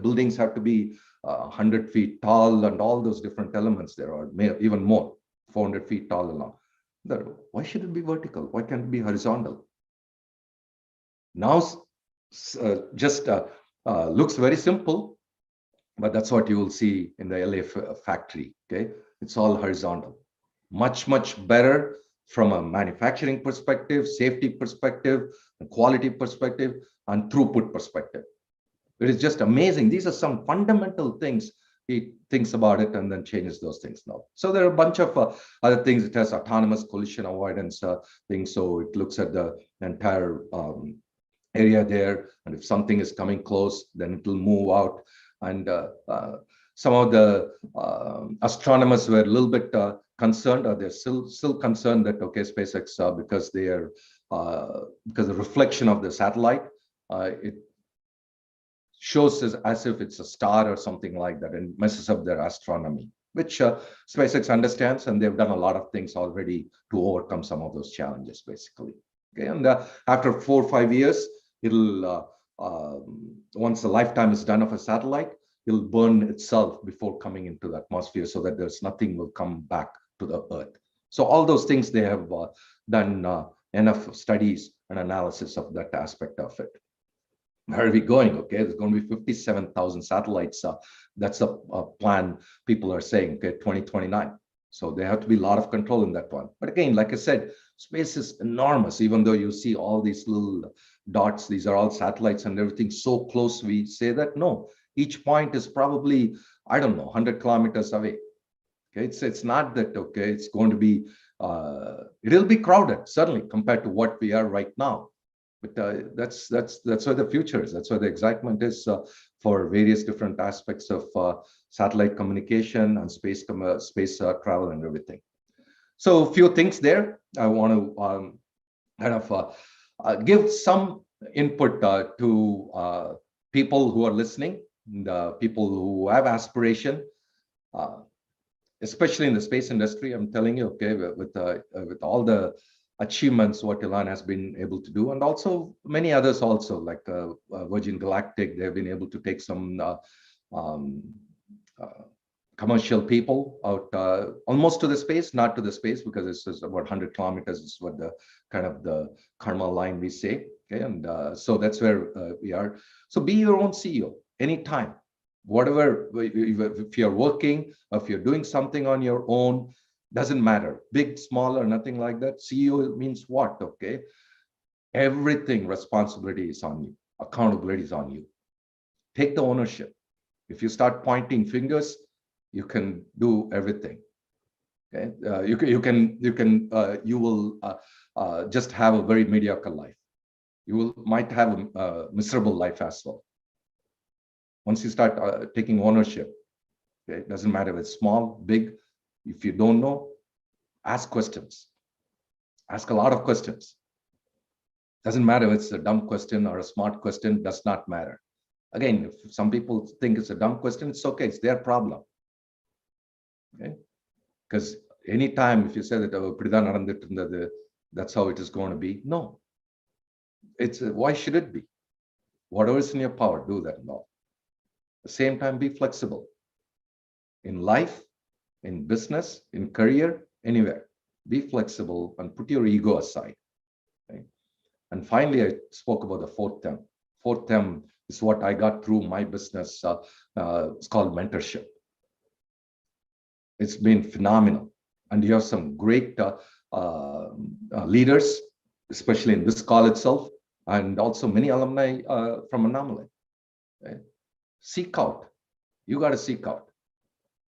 buildings have to be 100 feet tall and all those different elements there, or even more, 400 feet tall along. Why should it be vertical? Why can't it be horizontal? Now, just looks very simple, but that's what you will see in the LA factory. Okay, it's all horizontal. Much better from a manufacturing perspective, safety perspective, quality perspective, and throughput perspective. It is just amazing. These are some fundamental things. He thinks about it and then changes those things now. So there are a bunch of other things. It has autonomous collision avoidance things. So it looks at the entire area there, and if something is coming close, then it will move out. And some of the astronomers were a little bit concerned, or they're still concerned that, okay, SpaceX, because they are because the reflection of the satellite, it shows as if it's a star or something like that, and messes up their astronomy, which SpaceX understands, and they've done a lot of things already to overcome some of those challenges, basically. Okay, and after 4 or 5 years, it'll once the lifetime is done of a satellite, it'll burn itself before coming into the atmosphere, so that there's nothing will come back to the Earth. So all those things, they have done enough studies and analysis of that aspect of it. Where are we going? Okay, there's going to be 57,000 satellites. That's a plan people are saying, okay, 2029. So there have to be a lot of control in that one. But again, like I said, space is enormous. Even though you see all these little dots, these are all satellites and everything so close, we say that no, each point is probably, I don't know, 100 kilometers away. Okay, it's not that, okay, it's going to be, it'll be crowded, certainly, compared to what we are right now. But that's where the future is. That's where the excitement is for various different aspects of satellite communication and space travel and everything. So a few things there. I want to kind of give some input to people who are listening, the people who have aspiration, especially in the space industry. I'm telling you, okay, with all the achievements what Elon has been able to do, and also many others also, like Virgin Galactic, they've been able to take some commercial people out almost to the space, not to the space, because it's just about 100 kilometers is what the kind of the Karma line we say. Okay, and so that's where we are. So be your own CEO anytime, whatever, if you're working, if you're doing something on your own, doesn't matter, big, small, or nothing like that. CEO means what? Okay, everything, responsibility is on you, accountability is on you. Take the ownership. If you start pointing fingers, you can do everything. Okay, you will just have a very mediocre life. You might have a miserable life as well. Once you start taking ownership, okay, it doesn't matter if it's small, big. If you don't know, ask questions. Ask a lot of questions. Doesn't matter if it's a dumb question or a smart question, does not matter. Again, if some people think it's a dumb question, it's okay, it's their problem. Okay? Because anytime if you say that, oh, that's how it is going to be, no. It's why should it be? Whatever is in your power, do that and all. At the same time, be flexible. In life, in business, in career, anywhere. Be flexible and put your ego aside. Right? And finally, I spoke about the fourth term. Fourth term is what I got through my business. It's called mentorship. It's been phenomenal. And you have some great leaders, especially in this call itself, and also many alumni from Annamalaian. Right? Seek out. You got to seek out.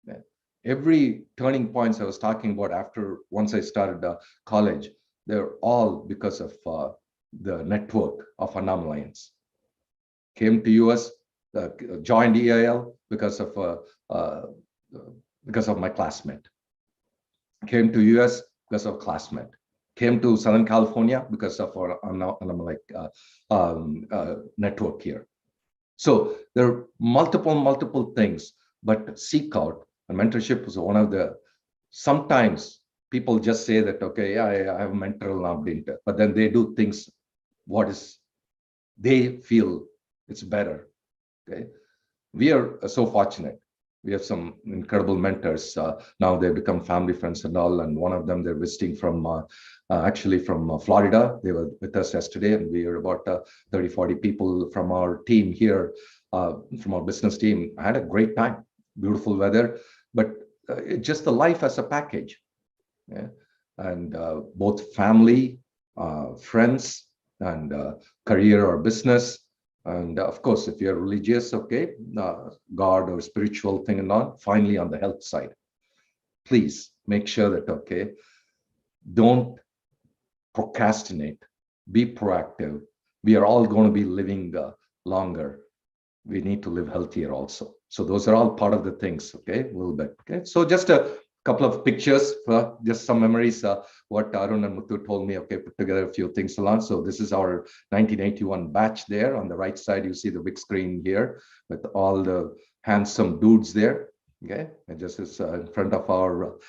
Right? Every turning points I was talking about once I started college, they're all because of the network of Annamalaians. Came to US, joined EIL because of my classmate. Came to US because of classmate. Came to Southern California because of our network here. So there are multiple things, but seek out. And mentorship is one of the, sometimes people just say that, okay, I have a mentor now, but then they do things they feel it's better. Okay, we are so fortunate. We have some incredible mentors. Now they've become family friends and all. And one of them, they're visiting from actually from Florida. They were with us yesterday, and we are about 30-40 people from our team here, from our business team. I had a great time, beautiful weather, but it's just the life as a package. Yeah? And both family, friends, and career or business. And of course, if you're religious, okay, God or spiritual thing and on, finally on the health side, please make sure that, okay, don't procrastinate, be proactive. We are all going to be living longer. We need to live healthier also. So those are all part of the things, okay, a little bit. Okay, so just a couple of pictures, just some memories, what Arun and Muthu told me, okay, put together a few things along. So this is our 1981 batch there. On the right side, you see the big screen here with all the handsome dudes there. Okay, and just is in front of our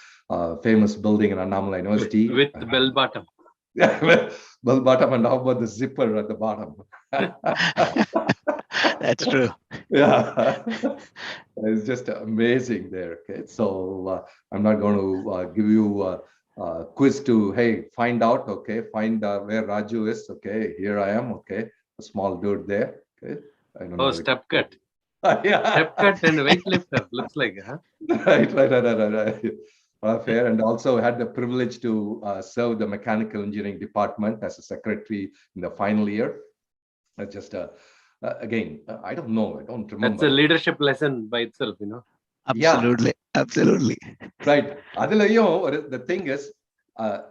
famous building in Annamalaian University. With the bell bottom. Yeah, bell bottom, and how about the zipper at the bottom? That's true. Yeah, it's just amazing there. Okay, so I'm not going to give you a quiz to, hey, find out, okay, find where Raju is. Okay, here I am. Okay, a small dude there. Okay, I don't know. Step cut. Yeah, Step cut and weightlifter, looks like, huh? right. Fair. And also had the privilege to serve the mechanical engineering department as a secretary in the final year. Just again, I don't know. I don't remember. That's a leadership lesson by itself, you know. Absolutely. Yeah. Absolutely. Right. The thing is, I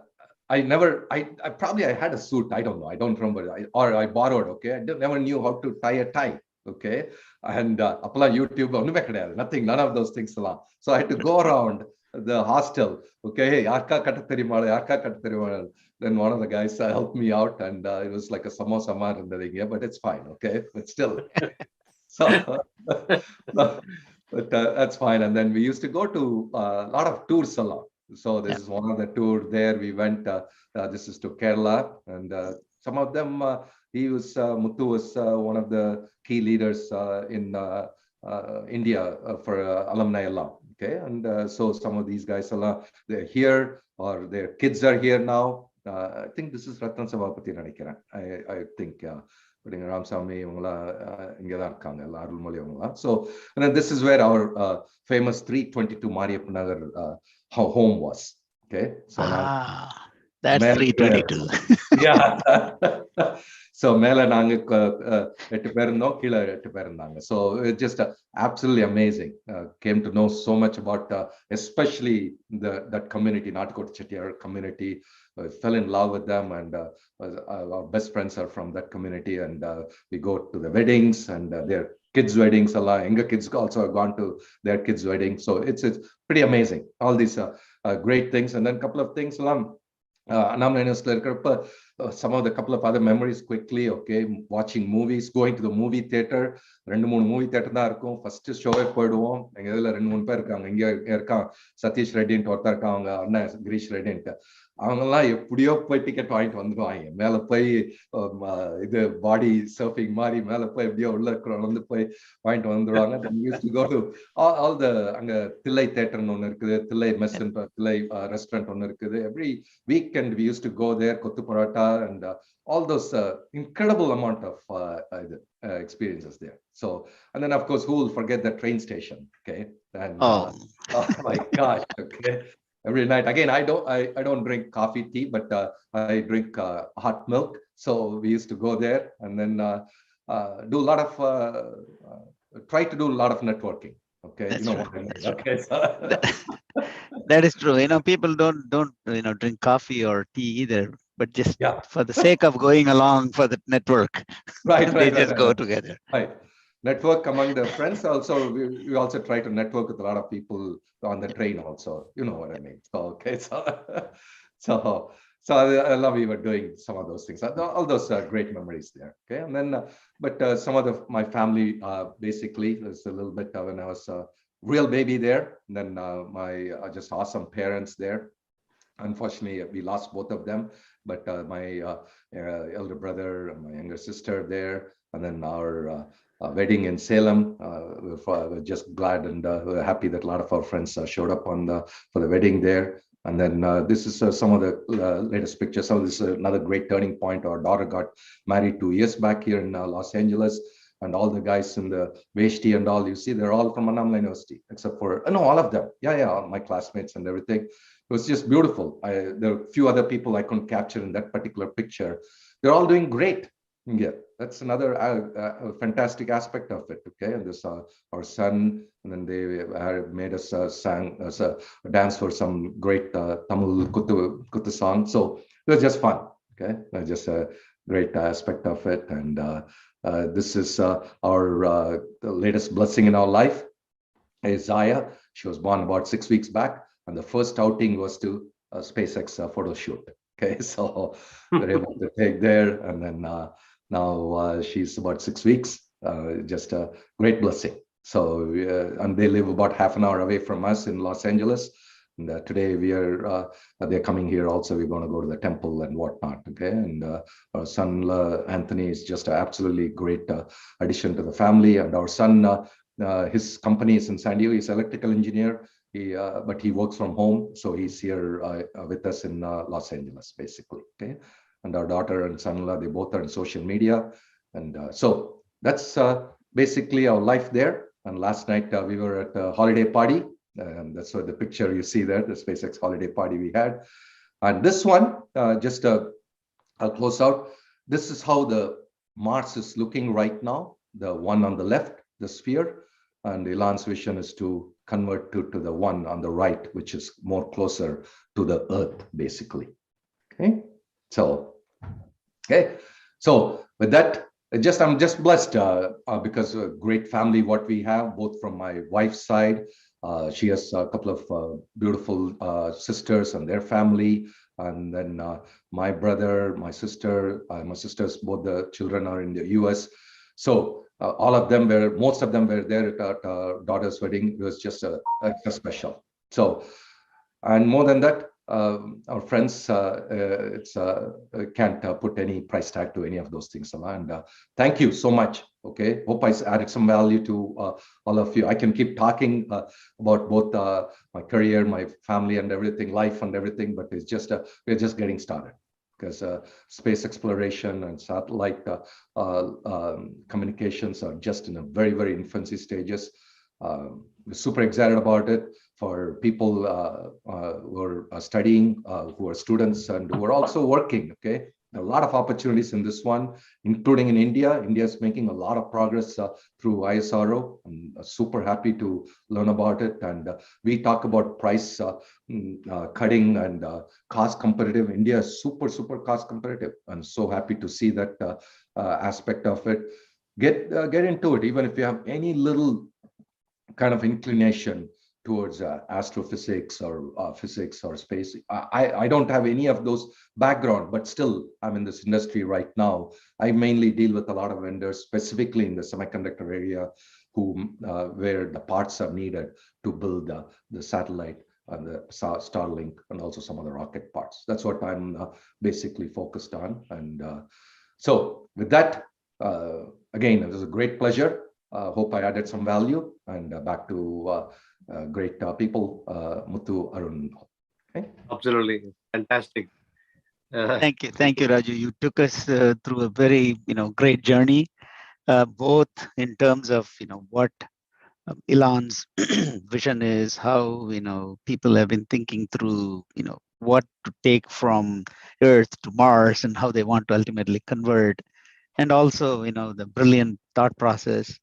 probably had a suit. I don't know. I don't remember. Or I borrowed. Okay. I never knew how to tie a tie. Okay. And YouTube, nothing, none of those things. So I had to go around the hostel. Okay. Then one of the guys helped me out, and it was like a samosa mar and the thing. Yeah, but it's fine. Okay. But still. So, but that's fine. And then we used to go to a lot of tours a lot. So this is one of the tour there. We went, this is to Kerala, and some of them, Muthu was one of the key leaders in India for alumni alum. Okay, and so some of these guys, they're here, or their kids are here now. I think this is Rattan Sabapati Nanikiran. I think Ramsamy, so, and then this is where our famous 322 Mariappa Nagar home was. Okay, so that's 322. Yeah. So so it's just absolutely amazing. Came to know so much about especially that community, Natkot Chettiar community. Fell in love with them, and our best friends are from that community, and we go to the weddings and their kids' weddings. Younger kids also have gone to their kids' weddings. So it's pretty amazing. All these great things, and then a couple of things. Annamalaian some of the couple of other memories quickly. Okay, watching movies, going to the movie theater. 2-3 movie theatre தான் இருக்கும். First ஷோவே போயிடுவோம். எங்க இதுல 2-3 பேர் இருக்காங்க. இங்க இருக்கான் சதீஷ் ரெட்டின்ட்டு ஒருத்தர் இருக்கான், அவங்க அண்ணன் கிரீஷ் ரெட்டின்ட்டு. அவங்க எல்லாம் எப்படியோ போய் டிக்கெட் வாங்கிட்டு வந்துடுவாங்க. மேல போய் இது பாடி சர்ஃபிங் மாதிரி மேல போய் எப்படியோ உள்ள இருக்கிறவங்க வந்து போய் வாங்கிட்டு வந்துடுவாங்க. ஆல் த அங்க தில்லை தேட்டர்னு ஒன்று இருக்குது, தில்லை மெஸ் தில்லை ரெஸ்டாரண்ட் ஒன்று இருக்குது. Every weekend we used to go there, கொத்து parotta and all those incredible amount of experiences there. So, and then of course, who will forget the train station? Okay, and oh my gosh, okay. Every night again, I don't drink coffee, tea, but I drink hot milk. So we used to go there and then do a lot of try to do a lot of networking. Okay, that's, you know, what I mean. Okay, so that is true. You know, people don't drink coffee or tea either, but just for the sake of going along for the network, right, they just go together. Right. Network among the friends. Also, we also try to network with a lot of people on the train. Also, you know what I mean. So okay, so I love we were doing some of those things. All those great memories there. Okay, and then but some of my family basically was a little bit when I was a real baby there. And then my just awesome parents there. Unfortunately, we lost both of them. But my elder brother and my younger sister there, and then our wedding in Salem. We're just glad and we're happy that a lot of our friends showed up for the wedding there. And then this is some of the latest pictures. So this is another great turning point. Our daughter got married 2 years back here in Los Angeles. And all the guys in the Veshti and all, you see, they're all from Annamalaian University, except for, no, all of them. Yeah, my classmates and everything. It was just beautiful. There are a few other people I couldn't capture in that particular picture. They're all doing great. Yeah, that's another fantastic aspect of it. Okay, and this our son, and then they made us dance for some great Tamil kuttu song. So it was just fun. Okay, just a great aspect of it. And this is our the latest blessing in our life is Zaya. She was born about 6 weeks back, and the first outing was to SpaceX photo shoot. Okay, so we're able to take there, and then now she's about 6 weeks. Just a great blessing. So and they live about half an hour away from us in Los Angeles. And today they're coming here also. We're going to go to the temple and whatnot. Okay, and our son Anthony is just an absolutely great addition to the family. And our son, his company is in San Diego. He's an electrical engineer. But he works from home, so he's here with us in Los Angeles, basically. Okay, and our daughter and son-in-law, they both are in social media, and so that's basically our life there. And last night we were at a holiday party, and that's what the picture you see there, the SpaceX holiday party we had. And this one, just I'll close out. This is how the Mars is looking right now. The one on the left, the sphere, and Elon's vision is to convert to the one on the right, which is more closer to the Earth, basically. Okay, so with that, I'm just blessed because a great family what we have, both from my wife's side. She has a couple of beautiful sisters and their family, and then my brother, my sisters, both the children are in the US. So all of them most of them were there at our daughter's wedding. It was just a special. So, and more than that, our friends, can't put any price tag to any of those things. And thank you so much. Okay, hope I added some value to all of you. I can keep talking about both my career, my family, and everything, life and everything, but it's just we're just getting started. Because space exploration and satellite communications are just in a very, very infancy stages. We're super excited about it for people who are studying, who are students, and who are also working. Okay, a lot of opportunities in this one, including in India. India is making a lot of progress through ISRO. I'm super happy to learn about it. And we talk about price cutting and cost competitive. India is super cost competitive. I'm so happy to see that aspect of it. Get into it, even if you have any little kind of inclination towards astrophysics or physics or space. I don't have any of those background, but still I'm in this industry right now. I mainly deal with a lot of vendors, specifically in the semiconductor area, who where the parts are needed to build the satellite and the Starlink and also some of the rocket parts. That's what I'm basically focused on. And so with that, again, it was a great pleasure. Hope I added some value, and back to great people, Muthu, Arun. Okay. Absolutely fantastic. Thank you, Raju. You took us through a very great journey, both in terms of what Elon's vision is, how people have been thinking through what to take from Earth to Mars and how they want to ultimately convert, and also the brilliant thought process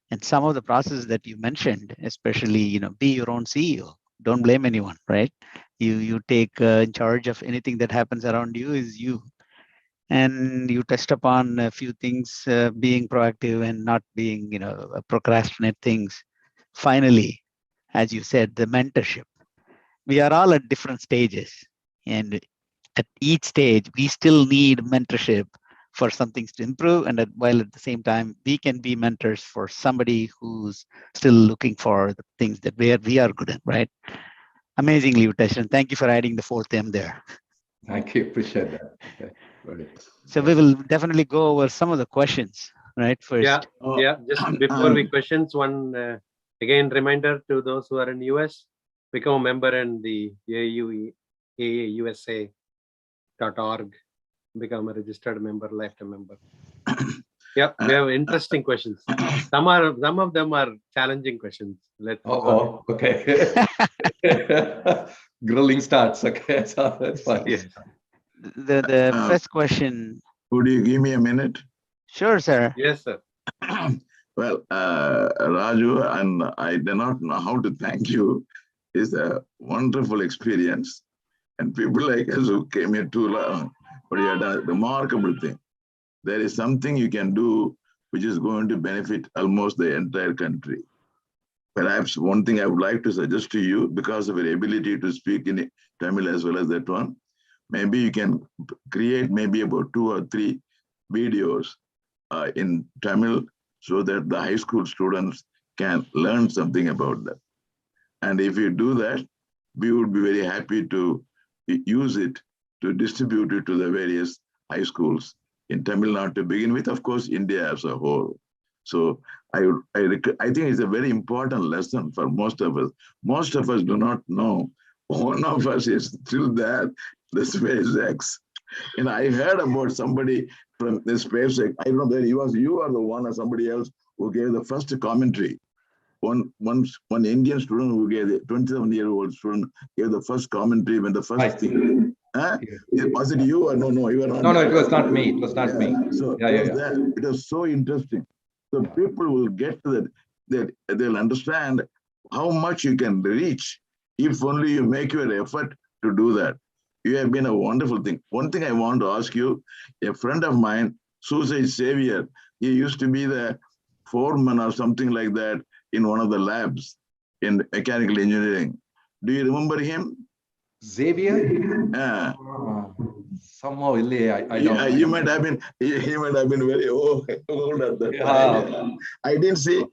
and some of the processes that you mentioned, especially be your own CEO. Don't blame anyone, right? You take in charge of anything that happens around you is you. And you touched upon a few things, being proactive and not being procrastinate things. Finally, as you said, the mentorship. We are all at different stages, and at each stage we still need mentorship for some things to improve, and while at the same time we can be mentors for somebody who's still looking for the things that we are good at, right? Amazingly, Utesh, and thank you for adding the fourth M there. Thank you, appreciate that. Okay. Right. So we will definitely go over some of the questions, right? First. Yeah. Just before we questions, one again reminder to those who are in US, become a member in the AAUSA.org. Become a registered member, lifetime member. Yeah, we have interesting questions. Some of them are challenging questions. Let's go. Okay. Grilling starts. Okay, so that's fine. Yes. The first question. Would you give me a minute? Sure, sir. Yes, sir. Well, Raju, and I do not know how to thank you. It's a wonderful experience. And people like us who came here too long, but you had a remarkable thing. There is something you can do which is going to benefit almost the entire country. Perhaps one thing I would like to suggest to you, because of your ability to speak in Tamil as well as that one, maybe you can create maybe about 2 or 3 videos in Tamil so that the high school students can learn something about that. And if you do that, we would be very happy to use it to distribute it to the various high schools in Tamil Nadu to begin with, of course, India as a whole. So I think it's a very important lesson for most of us. Most of us do not know. One of us is still there, the SpaceX. And I heard about somebody from the SpaceX. I don't know whether it was you or the one or somebody else who gave the first commentary. One Indian student who gave the 27-year-old student gave the first commentary when the first thing. Was it you or no? You were not. No, it was not me. It was not me. So it was so interesting. So people will get to that they'll understand how much you can reach if only you make your effort to do that. You have been a wonderful thing. One thing I want to ask you, a friend of mine, Suicide Savior, he used to be the foreman or something like that in one of the labs in mechanical engineering. Do you remember him? Xavier? Somehow, I don't. He might have been very old at that time. I didn't see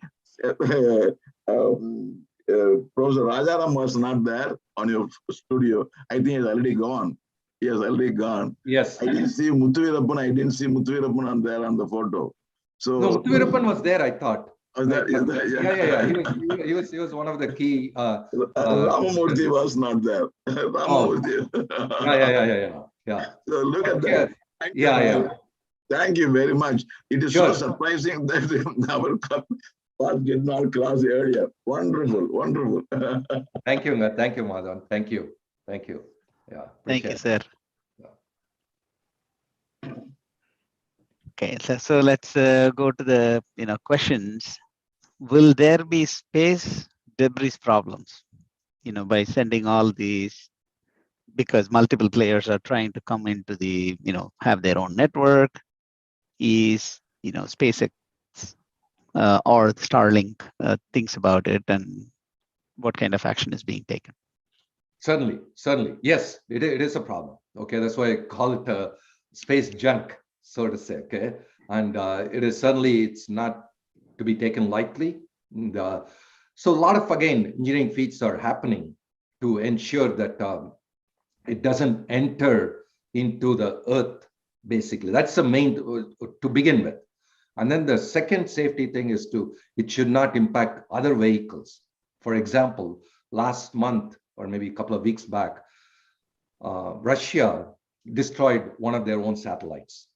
Professor Rajaram was not there on your studio. I think he's already gone. He has already gone. Yes. I didn't see Muthuvirappan. I didn't see Muthuvirappan on there on the photo. So no, Muthuvirappan was there, I thought. Was that, yeah. He was one of the key. Ramamurthy was not there. Ramamurthy. Yeah. So look at that. Thank you very much. It is so surprising that our path did not cross earlier. Wonderful. Thank you, Madhavan. Thank you. Yeah. Thank you, sir. Okay, so let's go to the questions. Will there be space debris problems? By sending all these, because multiple players are trying to come into the have their own network. Is SpaceX or Starlink thinks about it, and what kind of action is being taken? Certainly, certainly. Yes, it is a problem. Okay, that's why I call it a space junk, so to say. Okay, and it is certainly, it's not to be taken lightly. And, so a lot of, again, engineering feats are happening to ensure that it doesn't enter into the earth, basically. That's the main to begin with. And then the second safety thing is it should not impact other vehicles. For example, last month, or maybe a couple of weeks back, Russia destroyed one of their own satellites,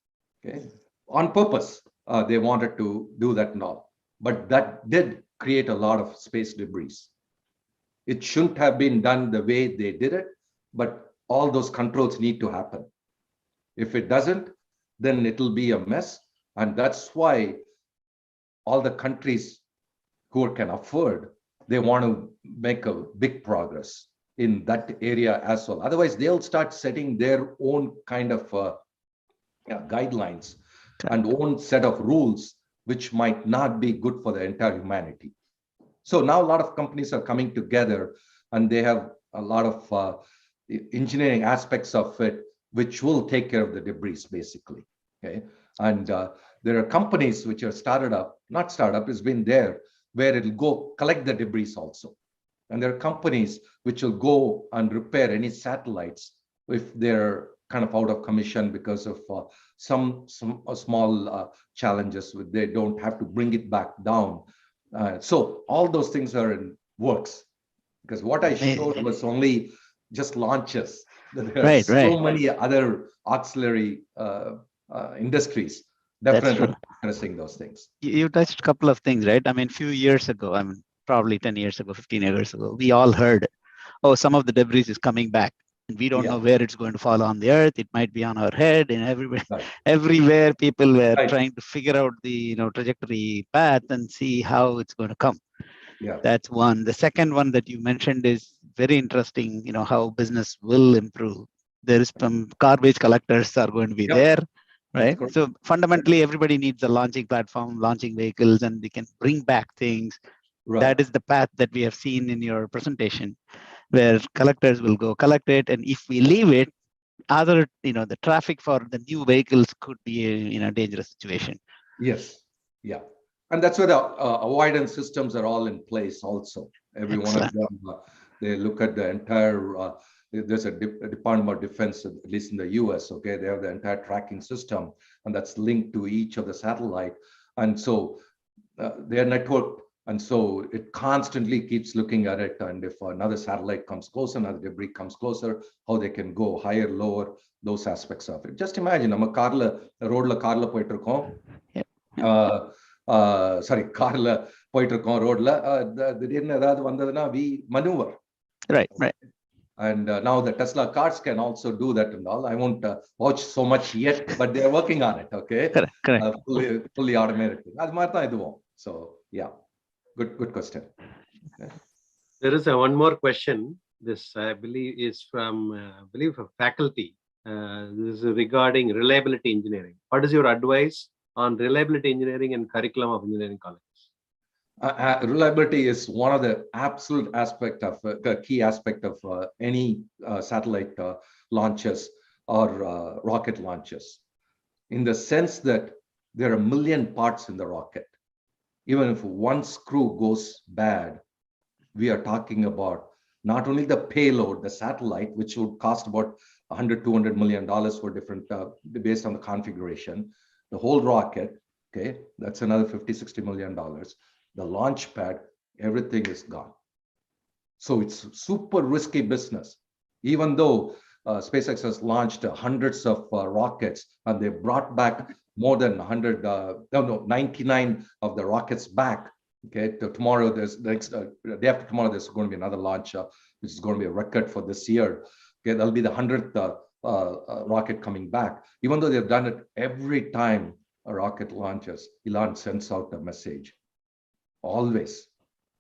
okay, on purpose. They wanted to do that and all, but that did create a lot of space debris. It shouldn't have been done the way they did it, but all those controls need to happen. If it doesn't, then it'll be a mess. And that's why all the countries who can afford, they want to make a big progress in that area as well. Otherwise, they'll start setting their own kind of guidelines and own set of rules, which might not be good for the entire humanity. So now a lot of companies are coming together, and they have a lot of engineering aspects of it, which will take care of the debris, basically. Okay, and there are companies which are not startup, it's been there, where it'll go collect the debris also. And there are companies which will go and repair any satellites if they're kind of out of commission because of some small challenges. They don't have to bring it back down. So all those things are in works, because what I showed was only just launches. There are so many other auxiliary industries definitely addressing those things. You touched a couple of things, right? I mean, a few years ago, I mean, probably 10 years ago, 15 years ago, we all heard, oh, some of the debris is coming back. And we don't know where it's going to fall on the earth. It might be on our head, and everywhere people were trying to figure out the trajectory path and see how it's going to come. Yeah, that's one. The second one that you mentioned is very interesting. How business will improve. There is some garbage collectors are going to be there, right? So fundamentally, everybody needs a launching platform, launching vehicles, and they can bring back things. Right. That is the path that we have seen in your presentation, where collectors will go collect it, and if we leave it, the traffic for the new vehicles could be in a dangerous situation. Yes, yeah, and that's where the avoidance systems are all in place. Also, every Excellent. One of them, they look at the entire. There's a Department of Defense, at least in the US. Okay, they have the entire tracking system, and that's linked to each of the satellite, and so they are networked. And so it constantly keeps looking at it. And if another satellite comes closer, another debris comes closer, how they can go higher, lower, those aspects of it. Just imagine, நம்ம ரோட்ல போயிட்டு இருக்கோம். கார்ல போயிட்டு இருக்கோம் ரோட்ல, திடீர்னு ஏதாவது வந்ததுன்னா we maneuver. Right. And now the Tesla cars can also do that and all. I won't watch so much yet, but they're working on it. Okay. Correct. Fully automated. அது மாதிரி தான் இதுவும். So yeah. Good question. There is one more question. This I believe is from faculty. This is regarding reliability engineering. What is your advice on reliability engineering and curriculum of engineering colleges? Reliability is one of the absolute aspect of key aspect of any satellite launches or rocket launches, in the sense that there are a million parts in the rocket. Even if one screw goes bad, we are talking about not only the payload, the satellite, which would cost about $100-200 million for different, based on the configuration, the whole rocket, okay, that's another $50-60 million. The launch pad, everything is gone. So it's super risky business. Even though SpaceX has launched hundreds of rockets, and they brought back more than 99 of the rockets back. Okay, tomorrow there's day after tomorrow there's going to be another launch, which is going to be a record for this year. Okay, that'll be the 100th rocket coming back. Even though they've done it every time a rocket launches, Elon sends out a message. Always,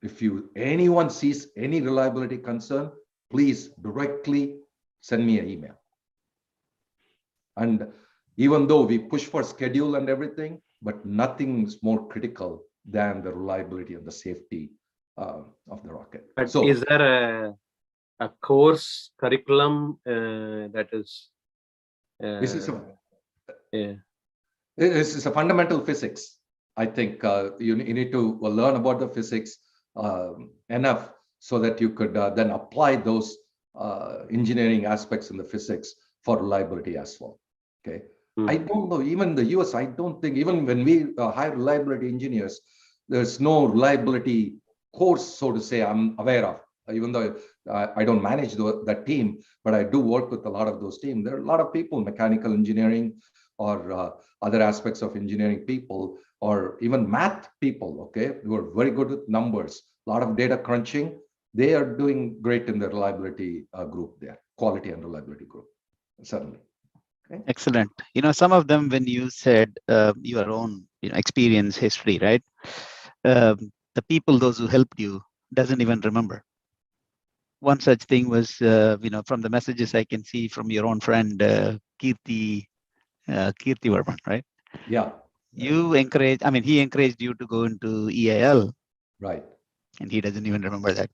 if anyone sees any reliability concern, please directly send me an email. And even though we push for schedule and everything, but nothing is more critical than the reliability and the safety of the rocket. But So, is there a course curriculum that is? this is Yeah. this is a fundamental physics. I think you need to learn about the physics enough so that you could then apply those engineering aspects in the physics for reliability as well. Okay. I don't know, even the US, I don't think, even when we hire reliability engineers, there's no reliability course, so to say, I'm aware of, even though I don't manage that team, but I do work with a lot of those teams. There are a lot of people, mechanical engineering or other aspects of engineering people, or even math people, okay, who are very good with numbers, a lot of data crunching. They are doing great in the reliability group there, quality and reliability group, certainly. Okay. Excellent. Some of them, when you said your own experience, history, right? The people, those who helped you, doesn't even remember. One such thing was, from the messages I can see from your own friend, Kirti Varman, right? Yeah. You encourage, he encouraged you to go into EIL. Right. And he doesn't even remember that.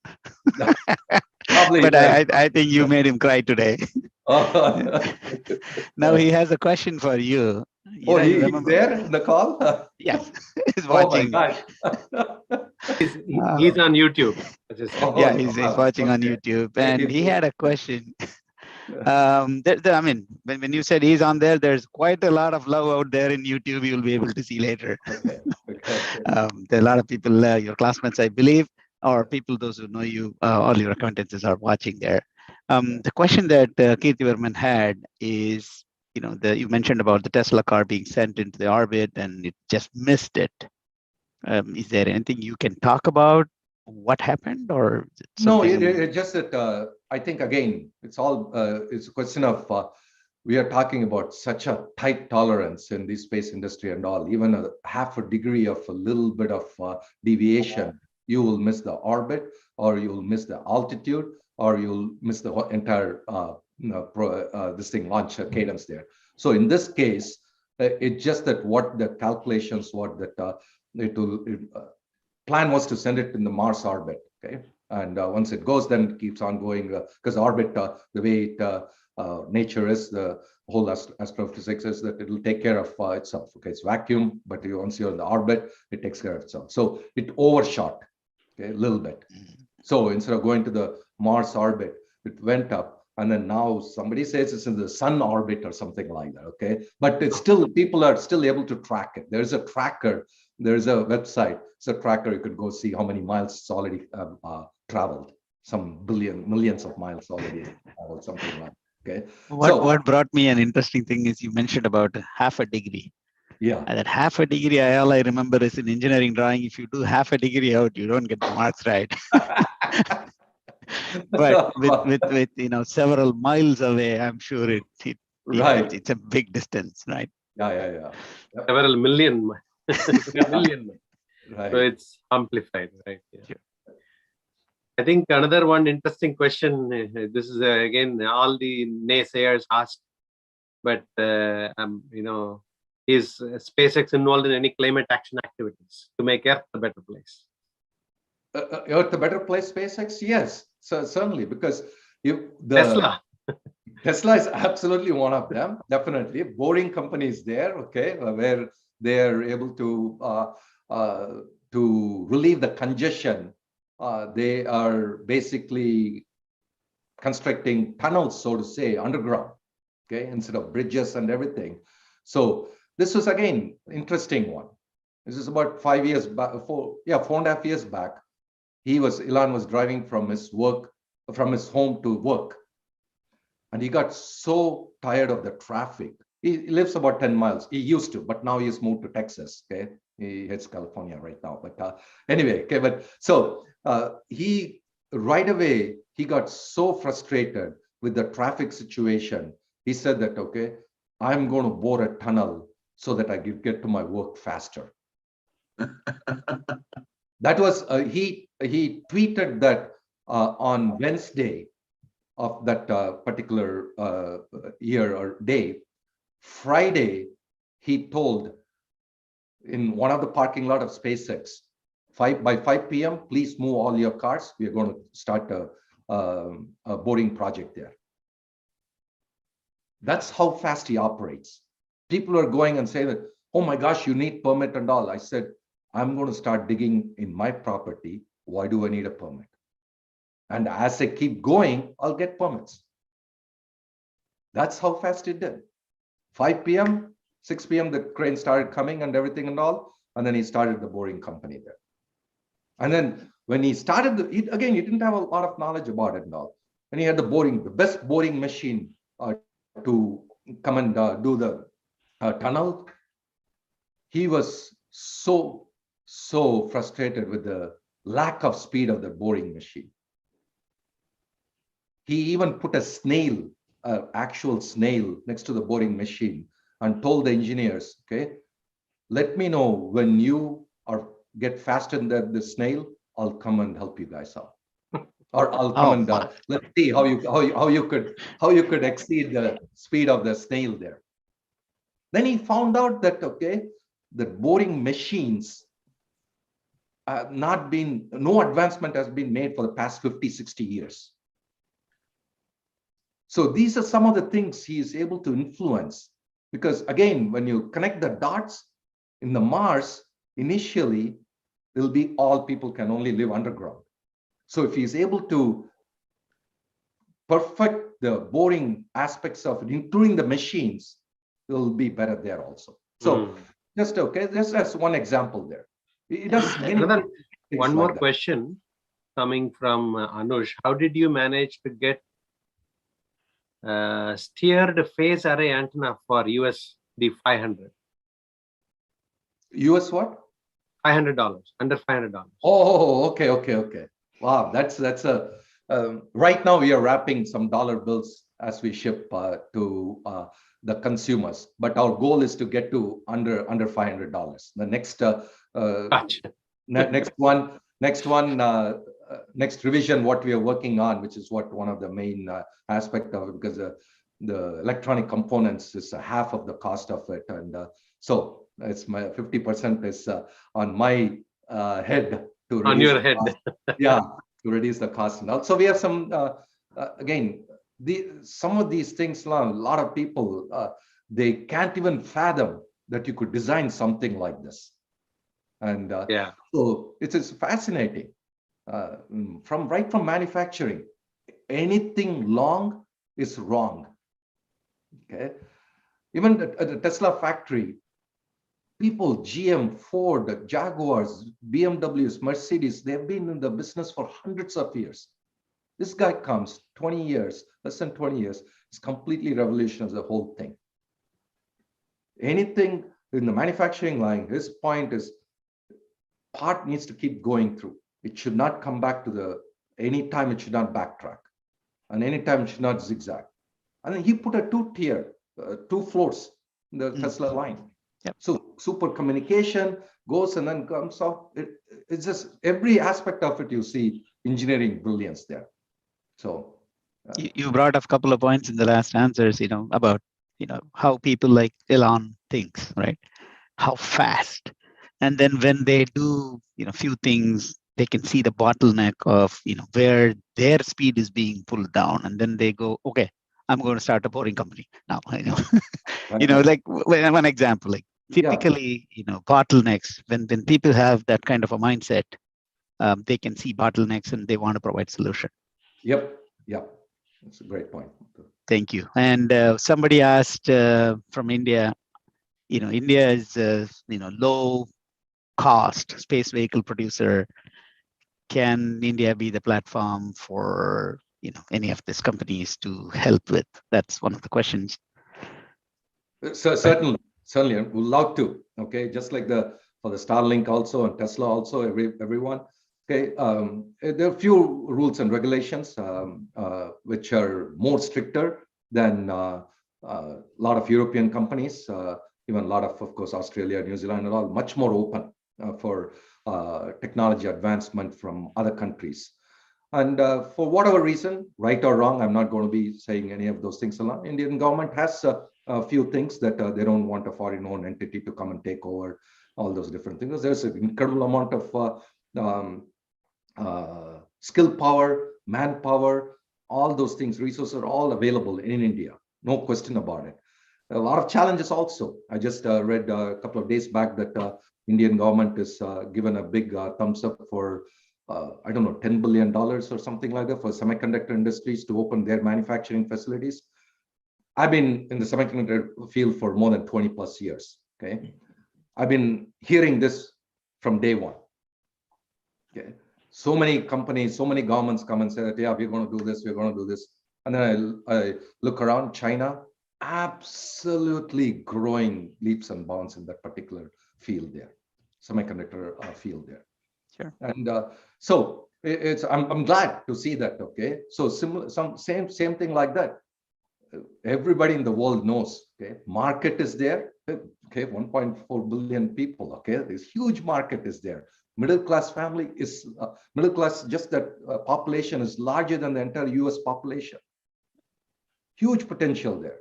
Probably. But I think you made him cry today. Now he has a question for you. He's there in the call? Yes, he's watching. Oh my gosh. He's on YouTube. Yeah, he's watching on YouTube, and he had a question. When you said he's on there, there's quite a lot of love out there in YouTube. You'll be able to see later. Okay. There are a lot of people, your classmates, I believe, or people, those who know you, all your acquaintances are watching there. The question that Kirti Varman had is, you mentioned about the Tesla car being sent into the orbit and it just missed it. Is there anything you can talk about? What happened, or no? It's just that I think again, it's a question of we are talking about such a tight tolerance in the space industry and all. Even a half a degree of a little bit of deviation, you will miss the orbit, or you will miss the altitude, or you'll miss the entire this thing launch cadence there. So in this case, it's just that what the calculations, what that plan was to send it in the Mars orbit. Okay, and once it goes, then it keeps on going because orbit, the way nature is, the whole astrophysics is that it will take care of itself. Okay, it's vacuum, but once you're in the orbit, it takes care of itself. So it overshot, okay, a little bit. So instead of going to the Mars orbit, it went up, and then now somebody says it's in the sun orbit or something like that. Okay, but it's still, people are still able to track it. There's a tracker. There's a website. It's a tracker. You could go see how many miles it's already traveled. Some millions of miles already traveled, something like that. Okay. What brought me an interesting thing is you mentioned about half a degree. Yeah. And that half a degree, all I remember is in engineering drawing, if you do half a degree out, you don't get the marks right. But with several miles away, I'm sure it's a big distance, right? Yeah. Several million. Million. Right. So it's amplified, right? Yeah. Sure. I think another one interesting question. This is again all the naysayers asked, but is SpaceX involved in any climate action activities to make Earth a better place? Earth a better place, SpaceX? Yes, so certainly, because Tesla. Tesla is absolutely one of them. Definitely, boring companies there. Okay, where they are able to relieve the congestion. They are basically constructing tunnels, so to say, underground, okay, instead of bridges and everything. So this was again interesting one. This is about 5 years back, 4.5 years back. Elon was driving from his home to work, and he got so tired of the traffic. He lives about 10 miles. He used to, but now he's moved to Texas. Okay, he hits California right now. But anyway, okay. But so he right away he got so frustrated with the traffic situation. He said that, okay, I'm going to bore a tunnel so that I can get to my work faster. That was he tweeted that on Wednesday of that particular year or day. Friday, he told in one of the parking lot of SpaceX, by 5 p.m., please move all your cars. We are going to start a boring project there. That's how fast he operates. People are going and saying that, oh my gosh, you need permit and all. I said, I'm going to start digging in my property. Why do I need a permit? And as I keep going, I'll get permits. That's how fast it did. 5 p.m., 6 p.m., the crane started coming and everything and all. And then he started the boring company there. And then when he started, again, he didn't have a lot of knowledge about it and all. And he had the best boring machine to come and do the tunnel. He was so frustrated with the lack of speed of the boring machine. He even put a snail, actual snail, next to the boring machine and told the engineers, okay, let me know when you get faster than the snail, I'll come and help you guys out. Or I'll come and let's see how you could exceed the speed of the snail there. Then he found out that, okay, the boring machines no advancement has been made for the past 50, 60 years. So these are some of the things he is able to influence. Because again, when you connect the dots in the Mars, initially, it'll be all people can only live underground. So if he's able to perfect the boring aspects of it, including the machines, it'll be better there also. So just as one example there. It does one more question coming from Anush. How did you manage to get steered phase array antenna for USD 500? US what? $500, under $500. Oh, okay. Wow, that's a right now we are wrapping some dollar bills as we ship to the consumers, but our goal is to get to under $500. The next Gotcha. next revision, what we are working on, which is one of the main aspect of it, because the electronic components is half of the cost of it, and so it's my 50% is on my head to reduce on your head. Yeah, to reduce the cost and all. So we have some again, some of these things, a lot of people they can't even fathom that you could design something like this. And yeah, so it's fascinating. Right from manufacturing, anything long is wrong. Okay, even at the Tesla factory, people, GM, Ford, Jaguars, BMWs, Mercedes, they've been in the business for hundreds of years. This guy comes 20 years, less than 20 years, it's completely revolutionized the whole thing. Anything in the manufacturing line, his point is, part needs to keep going through. It should not come back to anytime it should not backtrack. And anytime it should not zigzag. And then he put a 2-tier, 2 floors in the Tesla line. Yep. So super communication goes and then comes out. It's just every aspect of it, you see engineering brilliance there. So you brought up a couple of points in the last answers, about, how people like Elon thinks, right? How fast. And then when they do, few things, they can see the bottleneck of, where their speed is being pulled down. And then they go, okay, I'm going to start a boring company now. Like one example, like typically, bottlenecks, when people have that kind of a mindset, they can see bottlenecks and they want to provide solution. Yep. That's a great point. Thank you. And somebody asked from India, India is low cost space vehicle producer. Can India be the platform for any of these companies to help with? That's one of the questions. So certainly, we'd love to. Okay, just like for the Starlink also and Tesla also, everyone. Okay, there are few rules and regulations which are more stricter than a lot of European companies, even a lot of course, Australia, New Zealand, and all much more open for technology advancement from other countries. And for whatever reason, right or wrong, I'm not going to be saying any of those things alone. Indian government has a few things that they don't want a foreign-owned entity to come and take over all those different things. There's an incredible amount of skill power, manpower, all those things, resources are all available in India. No question about it. A lot of challenges also. I just read a couple of days back that Indian government is given a big thumbs up for, I don't know, $10 billion or something like that for semiconductor industries to open their manufacturing facilities. I've been in the semiconductor field for more than 20 plus years. Okay, I've been hearing this from day one. Okay, so many companies, so many governments come and say that, yeah, we're going to do this, we're going to do this. And then I look around China, absolutely growing leaps and bounds in that particular field there, semiconductor field there. Sure. And so I'm glad to see that. Okay, so similar, same thing like that. Everybody in the world knows. Okay, market is there. Okay, 1.4 billion people. Okay, this huge market is there. Middle class family is middle class. Just that population is larger than the entire U.S. population. Huge potential there.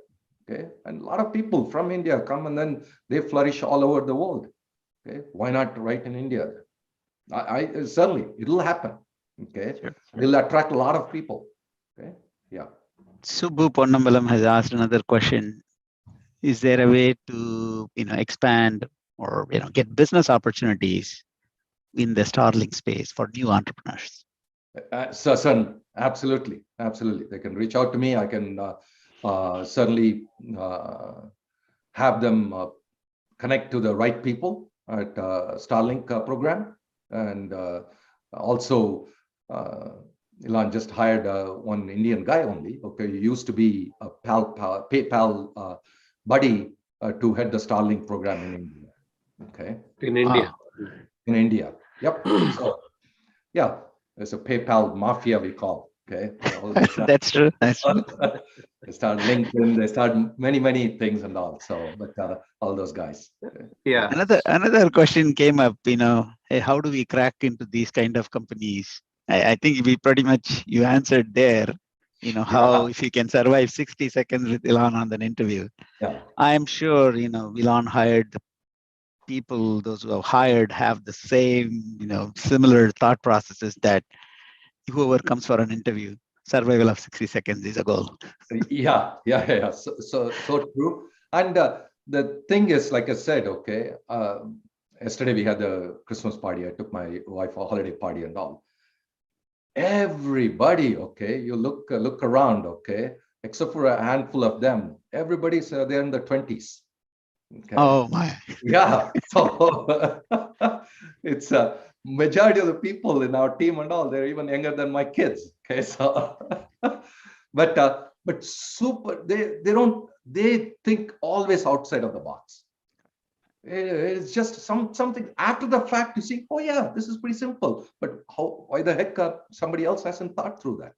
Okay, and a lot of people from India come and then they flourish all over the world. Okay, why not right in India? I certainly it'll happen. Okay, Sure. it'll attract a lot of people. Okay, yeah. Subbu Ponnambalam has asked another question. Is there a way to, expand or, get business opportunities in the Starlink space for new entrepreneurs? Son, absolutely. They can reach out to me. I can certainly have them connect to the right people at Starlink program. And also, Elon just hired one Indian guy only. Okay, he used to be a PayPal buddy to head the Starlink program in India. Okay, in India. In India. Yep. So, yeah, it's a PayPal mafia we call. Okay, That's true. That's true. They start LinkedIn. They start many things and all. So, but all those guys. Yeah. Another question came up. Hey, how do we crack into these kind of companies? I think we pretty much you answered there. How if you can survive 60 seconds with Elon on an interview. Yeah. I'm sure Elon hired the people. Those who have hired have the same similar thought processes that whoever comes for an interview, survival of 60 seconds is a goal. Yeah. So true. And the thing is, like I said, okay, yesterday we had the Christmas party. I took my wife a holiday party and all. Everybody, okay, you look around, okay, except for a handful of them, everybody's there in the 20s. Okay. Oh my. Yeah. So it's a majority of the people in our team and all, they're even younger than my kids. Okay. So but super, they think always outside of the box. It's just something after the fact you see, oh yeah, this is pretty simple, but why the heck somebody else hasn't thought through that?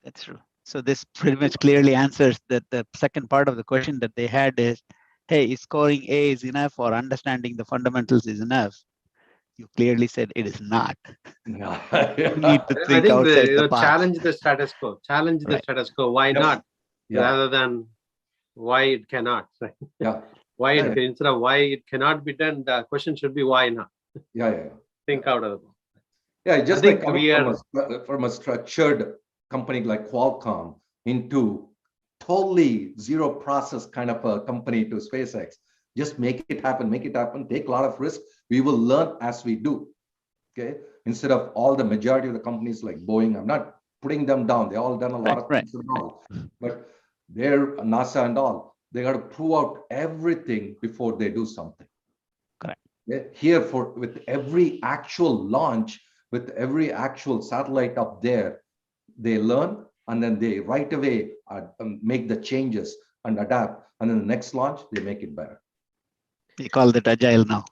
That's true. So this pretty much clearly answers that the second part of the question that they had is, hey, is scoring A is enough or understanding the fundamentals is enough? You clearly said it is not. No. You need to I think think outside the box. challenge the status quo. Challenge the Right. status quo. Why Yes. not? Yeah. Rather than why it cannot. Yeah. Why Yeah, it instead of why it cannot be done, the question should be why not. Yeah. Think out of the box. Yeah, just I think like we coming from a structured company like Qualcomm into totally zero process kind of a company to SpaceX. Just make it happen, take a lot of risk. We will learn as we do. Okay. Instead of all the majority of the companies like Boeing, I'm not putting them down. They all done a lot of things and all. But they're NASA and all. They got to prove out everything before they do something. Correct. Here with every actual launch, with every actual satellite up there, they learn and then they right away make the changes and adapt. And then the next launch, they make it better. We call that agile now.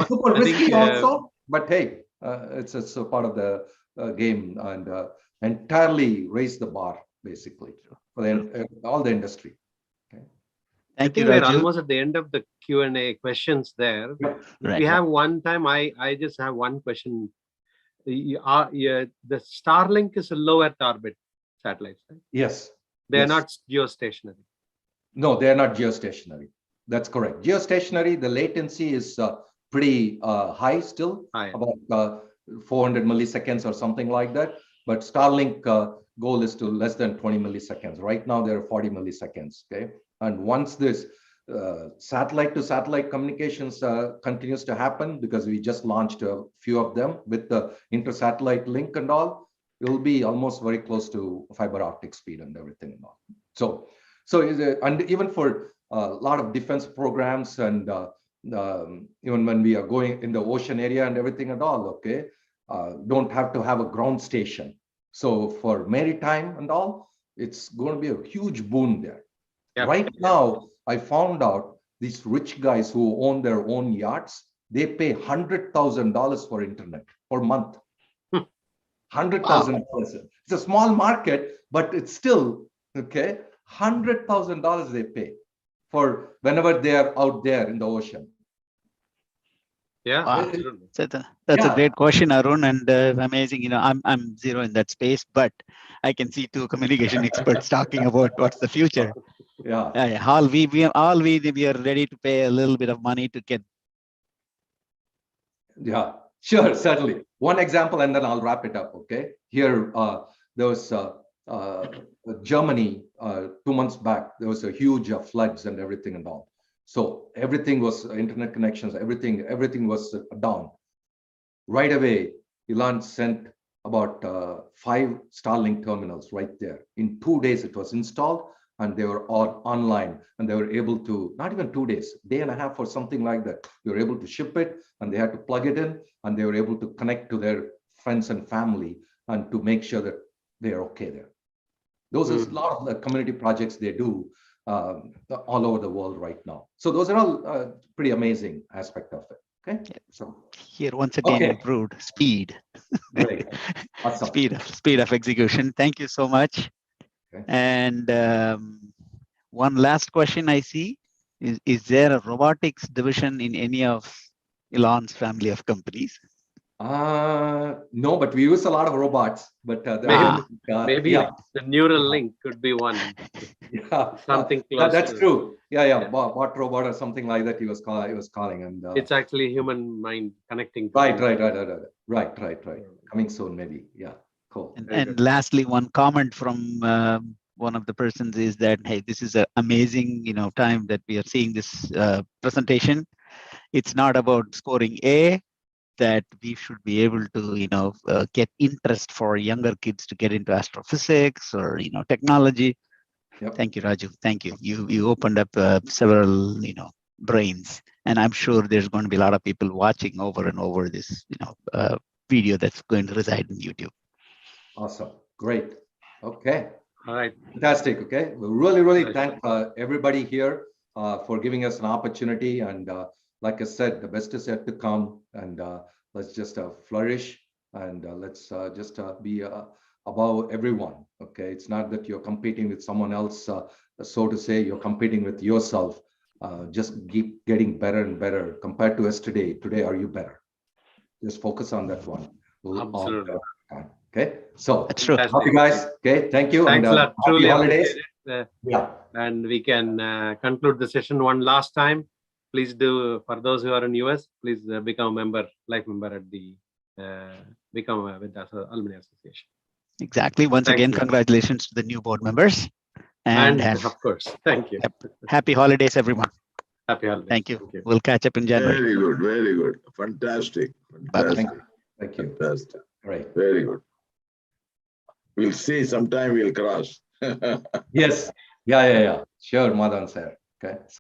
Super risky also, but hey, it's a part of the game and entirely raise the bar basically for all the industry. Okay. Thank you, we're Raju. almost at the end of the Q&A questions there. Right. We have one time. I just have one question. The Starlink is a low Earth orbit satellite, right? Yes. They are not geostationary. No, they are not geostationary. That's correct. Geostationary, the latency is pretty high still, High. about 400 milliseconds or something like that. But Starlink goal is to less than 20 milliseconds. Right now, they're 40 milliseconds. Okay, and once this satellite to satellite communications continues to happen, because we just launched a few of them with the inter-satellite link and all, it will be almost very close to fiber optic speed and everything and all. So and even for a lot of defense programs and even when we are going in the ocean area and everything and all, okay, don't have to have a ground station. So for maritime and all, it's going to be a huge boon there. Yep. Right now, I found out these rich guys who own their own yachts, they pay $100,000 for internet per month. $100,000. It's a small market, but it's still, okay, $100,000 they pay for whenever they are out there in the ocean. Yeah, wow. That's a great question, Arun, and amazing. You know, I'm zero in that space, but I can see two communication experts talking about what's the future. Yeah. All we are ready to pay a little bit of money to get. Yeah, sure, certainly. One example, and then I'll wrap it up. Okay, here there was Germany 2 months back. There was a huge floods and everything and all. So everything was internet connections, everything was down. Right away, Elon sent about 5 Starlink terminals right there. In 2 days, it was installed, and they were all online, and they were able to, not even 2 days, day and a half or something like that. They were able to ship it, and they had to plug it in, and they were able to connect to their friends and family, and to make sure that they're okay there. Those are a lot of the community projects they do all over the world right now. So those are all pretty amazing aspect of it. Okay. So here once again improved speed. Great. Awesome. Speed of execution. Thank you so much. Okay. And one last question I see is there a robotics division in any of Elon's family of companies? No, but we use a lot of robots. But maybe the neural link could be one. Yeah, something close. That's true. Yeah. Bot robot or something like that. He was calling, and it's actually human mind connecting. Right. Coming soon, maybe. Yeah, cool. And lastly, one comment from one of the persons is that, hey, this is an amazing, time that we are seeing this presentation. It's not about scoring A, that we should be able to, get interest for younger kids to get into astrophysics or, technology. Yep. Thank you, Raju. Thank you. You opened up several, brains, and I'm sure there's going to be a lot of people watching over and over this, video that's going to reside in YouTube. Awesome. Great. Okay. All right. Fantastic. Okay. We really thank everybody here for giving us an opportunity. And like I said, the best is yet to come. And let's just flourish, and let's just be above everyone. Okay. It's not that you're competing with someone else, so to say. You're competing with yourself. Just keep getting better and better compared to yesterday. Today, are you better? Just focus on that one. Absolutely. Okay, so that's true. Happy guys. Okay, thank you. Thanks a lot. Truly holidays. Yeah, and we can conclude the session one last time. Please do, for those who are in US, please become a member, life member at the become with the Alumni Association. Exactly. Once again, congratulations to the new board members. And of course, thank you. Happy holidays, everyone. Happy holidays. Thank you. We'll catch up in January. Very good. Fantastic. Thank you. Fantastic. Great. Very good. We'll see. Sometime we'll cross. Yes. Yeah. Sure, Madan sir. Okay.